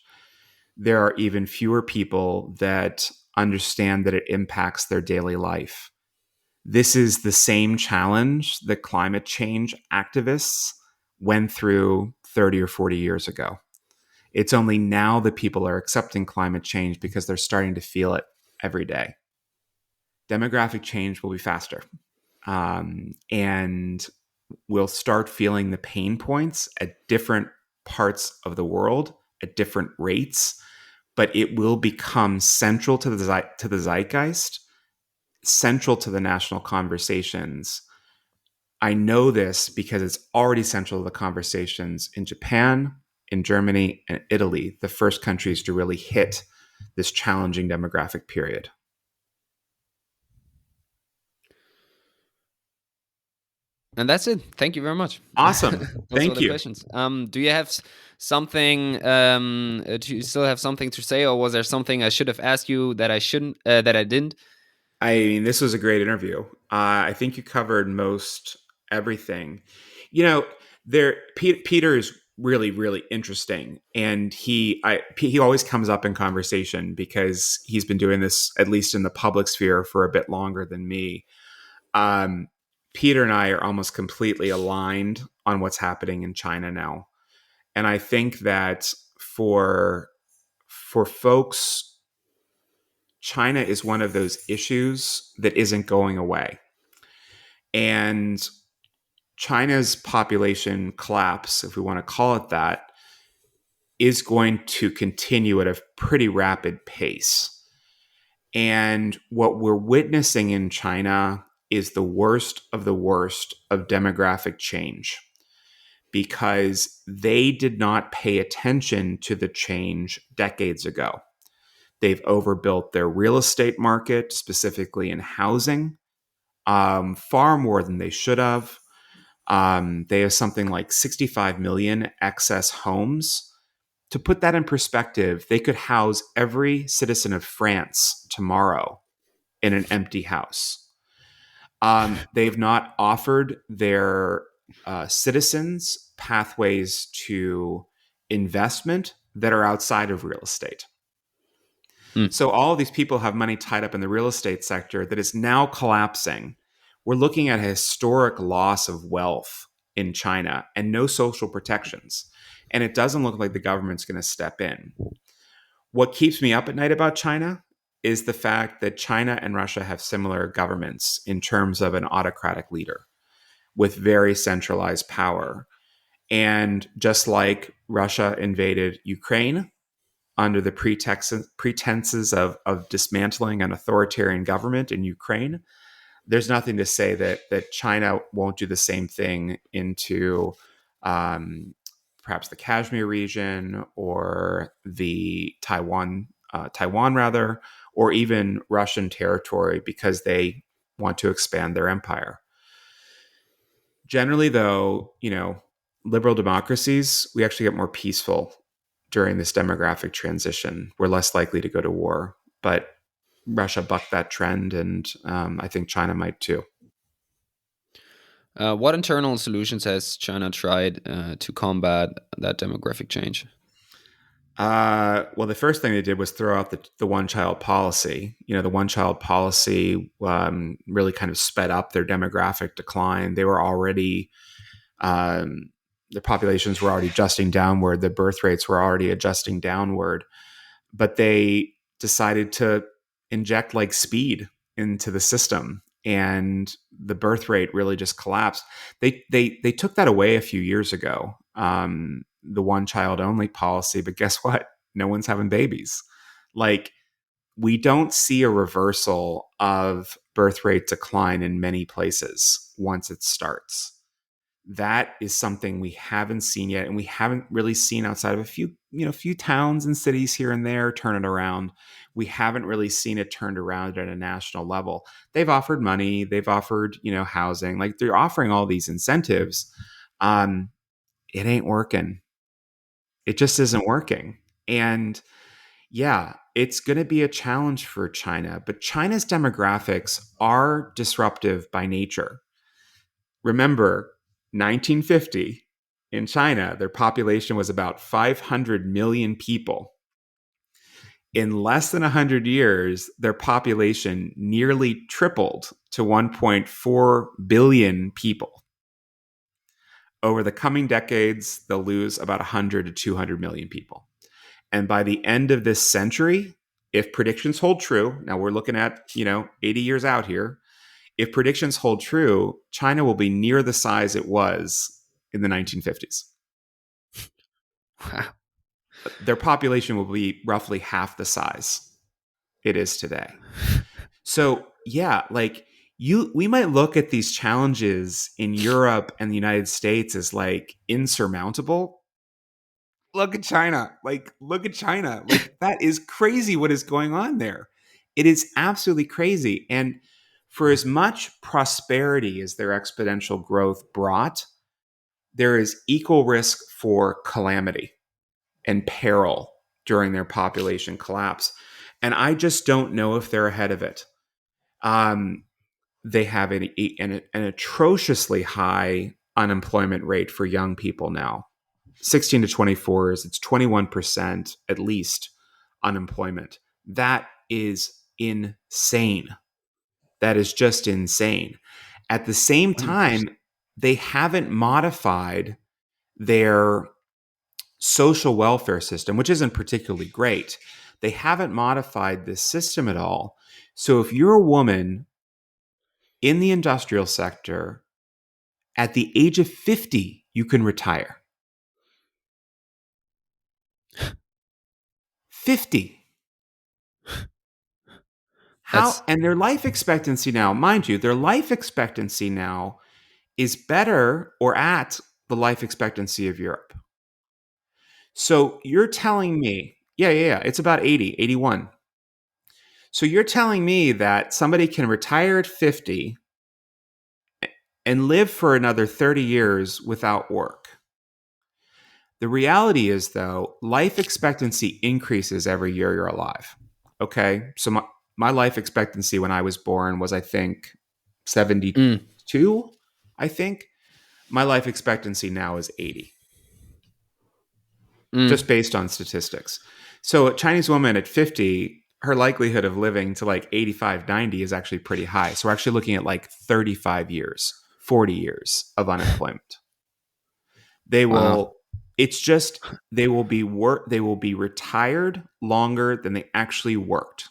There are even fewer people that understand that it impacts their daily life. This is the same challenge that climate change activists went through 30 or 40 years ago. It's only now that people are accepting climate change because they're starting to feel it every day. Demographic change will be faster. And we'll start feeling the pain points at different parts of the world at different rates, but it will become central to the zeitgeist, central to the national conversations. I know this because it's already central to the conversations in Japan, in Germany, and Italy, the first countries to really hit this challenging demographic period. And that's it. Thank you very much. Awesome. Those were Thank the you. questions. Do you have something? Do you still have something to say, or was there something I should have asked you that I shouldn't? That I didn't? I mean, this was a great interview. I think you covered most everything. You know, Peter is really, really interesting, and he always comes up in conversation because he's been doing this at least in the public sphere for a bit longer than me. Um, Peter and I are almost completely aligned on what's happening in China now, and I think that for folks, China is one of those issues that isn't going away. And China's population collapse, if we want to call it that, is going to continue at a pretty rapid pace. And what we're witnessing in China is the worst of demographic change because they did not pay attention to the change decades ago. They've overbuilt their real estate market, specifically in housing, far more than they should have. They have something like 65 million excess homes. To put that in perspective, they could house every citizen of France tomorrow in an empty house. They've not offered their citizens pathways to investment that are outside of real estate. Hmm. So all of these people have money tied up in the real estate sector that is now collapsing. We're looking at a historic loss of wealth in China and no social protections. And it doesn't look like the government's going to step in. What keeps me up at night about China is the fact that China and Russia have similar governments in terms of an autocratic leader with very centralized power. And just like Russia invaded Ukraine under the pretenses of dismantling an authoritarian government in Ukraine, there's nothing to say that China won't do the same thing into perhaps the Kashmir region or the Taiwan rather, or even Russian territory because they want to expand their empire. Generally, though, liberal democracies, we actually get more peaceful during this demographic transition. We're less likely to go to war, but Russia bucked that trend, and I think China might too. What internal solutions has China tried to combat that demographic change? Well, the first thing they did was throw out the one child policy. The one child policy really kind of sped up their demographic decline. They were already, the populations were already adjusting downward. The birth rates were already adjusting downward. But they decided to inject like speed into the system, and the birth rate really just collapsed. They took that away a few years ago, the one child only policy, but guess what? No one's having babies. Like, we don't see a reversal of birth rate decline in many places once it starts. That is something we haven't seen yet, and we haven't really seen outside of a few few towns and cities here and there turn it around. We haven't really seen it turned around at a national level. They've offered money, they've offered, housing, like they're offering all these incentives. It ain't working. It just isn't working. And yeah, it's going to be a challenge for China, but China's demographics are disruptive by nature. Remember, 1950 in China, their population was about 500 million people. In less than 100 years, their population nearly tripled to 1.4 billion people. Over the coming decades, they'll lose about 100 to 200 million people. And by the end of this century, if predictions hold true, now we're looking at, 80 years out here, if predictions hold true, China will be near the size it was in the 1950s. Wow. Their population will be roughly half the size it is today. So, yeah, like we might look at these challenges in Europe and the United States as like insurmountable. Look at China. Look at China. Like, that is crazy what is going on there. It is absolutely crazy. And for as much prosperity as their exponential growth brought, there is equal risk for calamity and peril during their population collapse. And I just don't know if they're ahead of it. They have an atrociously high unemployment rate for young people now. 16 to 24s, it's 21% at least unemployment. That is insane. That is just insane. At the same 100%. time, they haven't modified their social welfare system, which isn't particularly great. They haven't modified this system at all. So if you're a woman in the industrial sector, at the age of 50, you can retire. 50. That's And their life expectancy now, mind you, their life expectancy now is better or at the life expectancy of Europe. So you're telling me, yeah, it's about 80, 81. So you're telling me that somebody can retire at 50 and live for another 30 years without work. The reality is, though, life expectancy increases every year you're alive. Okay. So my life expectancy when I was born was, I think, 72. I think my life expectancy now is 80, just mm, based on statistics. So a Chinese woman at 50, her likelihood of living to like 85, 90 is actually pretty high. So we're actually looking at like 35 years, 40 years of unemployment. They wow. will, it's just, they will be retired longer than they actually worked.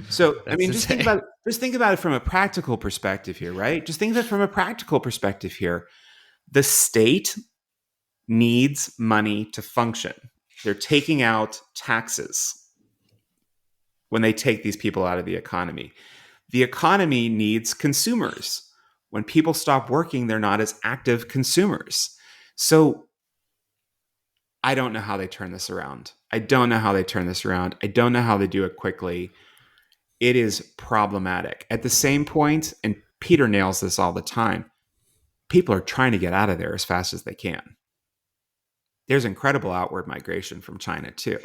So, I That's mean, insane. just think about it from a practical perspective here, right? Just think of it from a practical perspective here. The state needs money to function. They're taking out taxes when they take these people out of the economy. The economy needs consumers. When people stop working, they're not as active consumers. So I don't know how they turn this around. I don't know how they turn this around. I don't know how they do it quickly. It is problematic. At the same point, and Peter nails this all the time, people are trying to get out of there as fast as they can. There's incredible outward migration from China, too.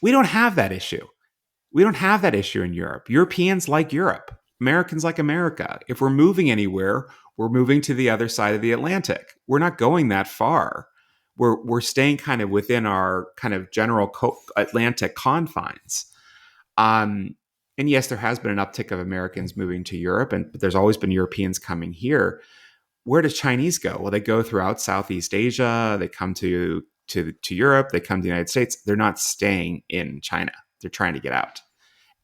We don't have that issue. We don't have that issue in Europe. Europeans like Europe. Americans like America. If we're moving anywhere, we're moving to the other side of the Atlantic. We're not going that far. We're staying kind of within our kind of general Atlantic confines. Um, and yes, there has been an uptick of Americans moving to Europe, but there's always been Europeans coming here. Where does Chinese go? Well, they go throughout Southeast Asia. They come to Europe. They come to the United States. They're not staying in China. They're trying to get out.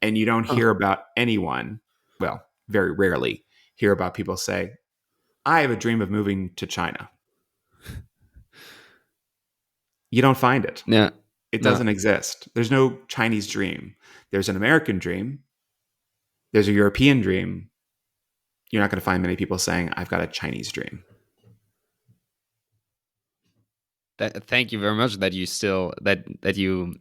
And you don't hear Oh, about anyone, well, very rarely hear about people say, I have a dream of moving to China. You don't find it. yeah. It No. doesn't exist. There's no Chinese dream. There's an American dream. There's a European dream. You're not going to find many people saying, I've got a Chinese dream. Thank you very much that you still that you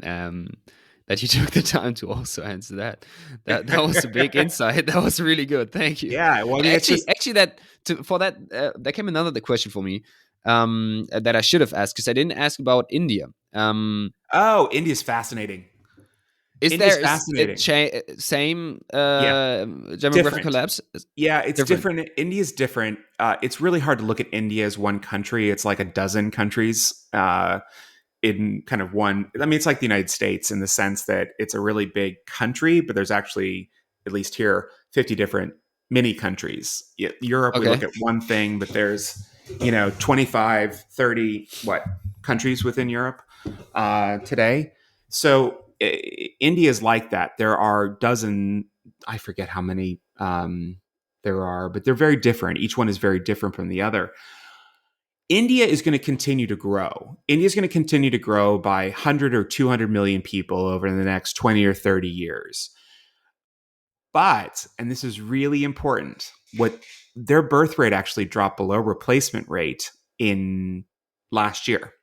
took the time to also answer that. That was a big insight. That was really good. Thank you. Yeah, well, I And mean, it's just actually, for that there came another question for me that I should have asked because I didn't ask about India. oh, India's fascinating. Is India's there is it fascinating. same Yeah, demographic different. collapse? Yeah, it's Different. different. India's different. It's really hard to look at India as one country. It's like a dozen countries in kind of one. I mean, it's like the United States in the sense that it's a really big country, but there's actually, at least here, 50 different mini countries. Europe, we look Okay. at one thing, but there's, 25, 30, what, countries within Europe today. So India is like that. There are dozen, I forget how many there are, but they're very different. Each one is very different from the other. India is going to continue to grow. India is going to continue to grow by 100 or 200 million people over the next 20 or 30 years. But, and this is really important, what their birth rate actually dropped below replacement rate in last year.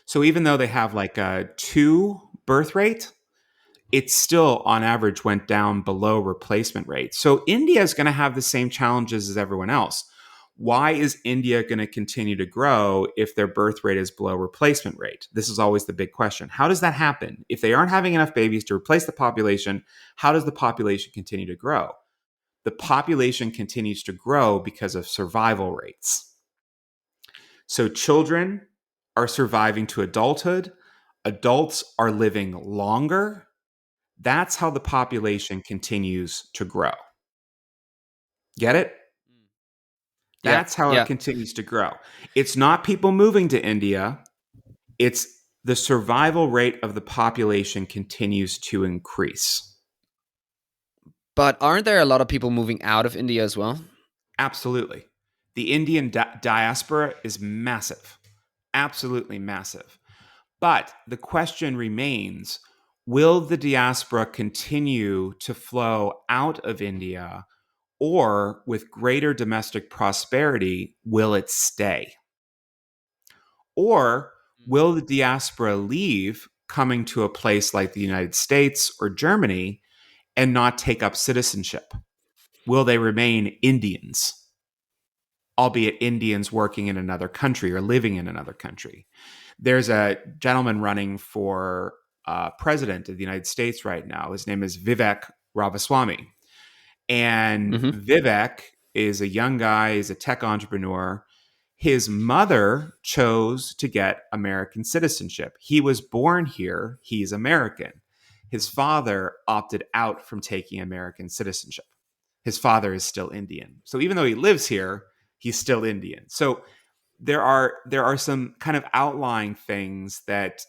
So even though they have like a 2 birth rate, it still on average went down below replacement rate. So India is going to have the same challenges as everyone else. Why is India going to continue to grow if their birth rate is below replacement rate? This is always the big question. How does that happen? If they aren't having enough babies to replace the population, how does the population continue to grow? The population continues to grow because of survival rates. So children are surviving to adulthood, adults are living longer. That's how the population continues to grow. Get it? Yeah. That's how it Yeah. continues to grow. It's not people moving to India, it's the survival rate of the population continues to increase. But aren't there a lot of people moving out of India as well? Absolutely. The Indian diaspora is massive, absolutely massive. But the question remains, will the diaspora continue to flow out of India, or with greater domestic prosperity, will it stay? Or will the diaspora leave, coming to a place like the United States or Germany, and not take up citizenship? Will they remain Indians, albeit Indians working in another country or living in another country? There's a gentleman running for president of the United States right now. His name is Vivek Ramaswamy. And Mm-hmm. Vivek is a young guy, he's a tech entrepreneur. His mother chose to get American citizenship. He was born here, he's American. His father opted out from taking American citizenship. His father is still Indian. So even though he lives here, he's still Indian. So there are some kind of outlying things that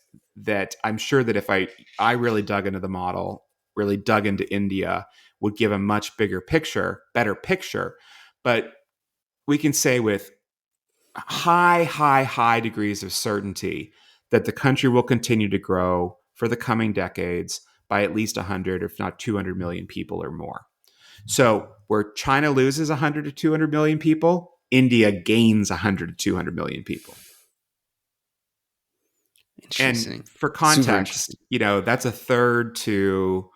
I'm sure that if I really dug into the model, really dug into India, would give a much bigger picture, better picture. But we can say with high degrees of certainty that the country will continue to grow for the coming decades by at least 100, if not 200 million people or more. So where China loses 100 to 200 million people, India gains 100 to 200 million people. And Interesting. for Super context, interesting. that's a third to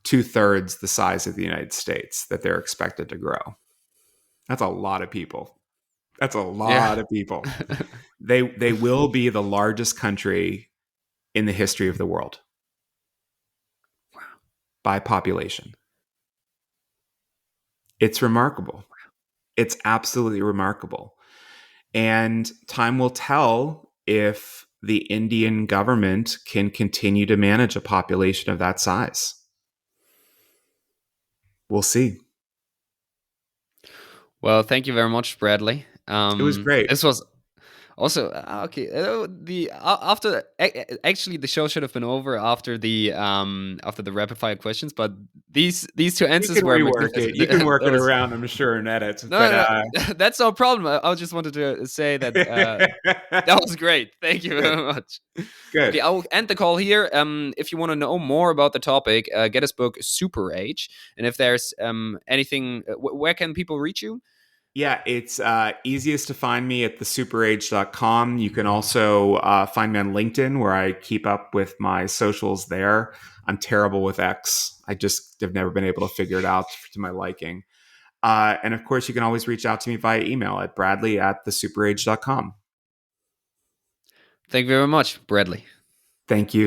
2/3 the size of the United States that they're expected to grow. That's a lot of people. That's a Yeah. lot of people. They will be the largest country in the history of the world by population. It's remarkable. It's absolutely remarkable. And time will tell if the Indian government can continue to manage a population of that size. We'll see. Well, thank you very much, Bradley. It was great. This was also okay. After actually the show should have been over after the rapid fire questions, but these two You answers can were rework it. magnificent. You can work That it was around, I'm sure, in edits. no, But no, no, that's no problem. I just wanted to say that that was great. Thank you good, very much. Okay, good. I will end the call here. If you want to know more about the topic, get his book Super Age, and if there's anything, where can people reach you? Yeah, it's easiest to find me at thesuperage.com. You can also find me on LinkedIn, where I keep up with my socials there. I'm terrible with X. I just have never been able to figure it out to my liking. And of course, you can always reach out to me via email at bradley@thesuperage.com. Thank you very much, Bradley. Thank you.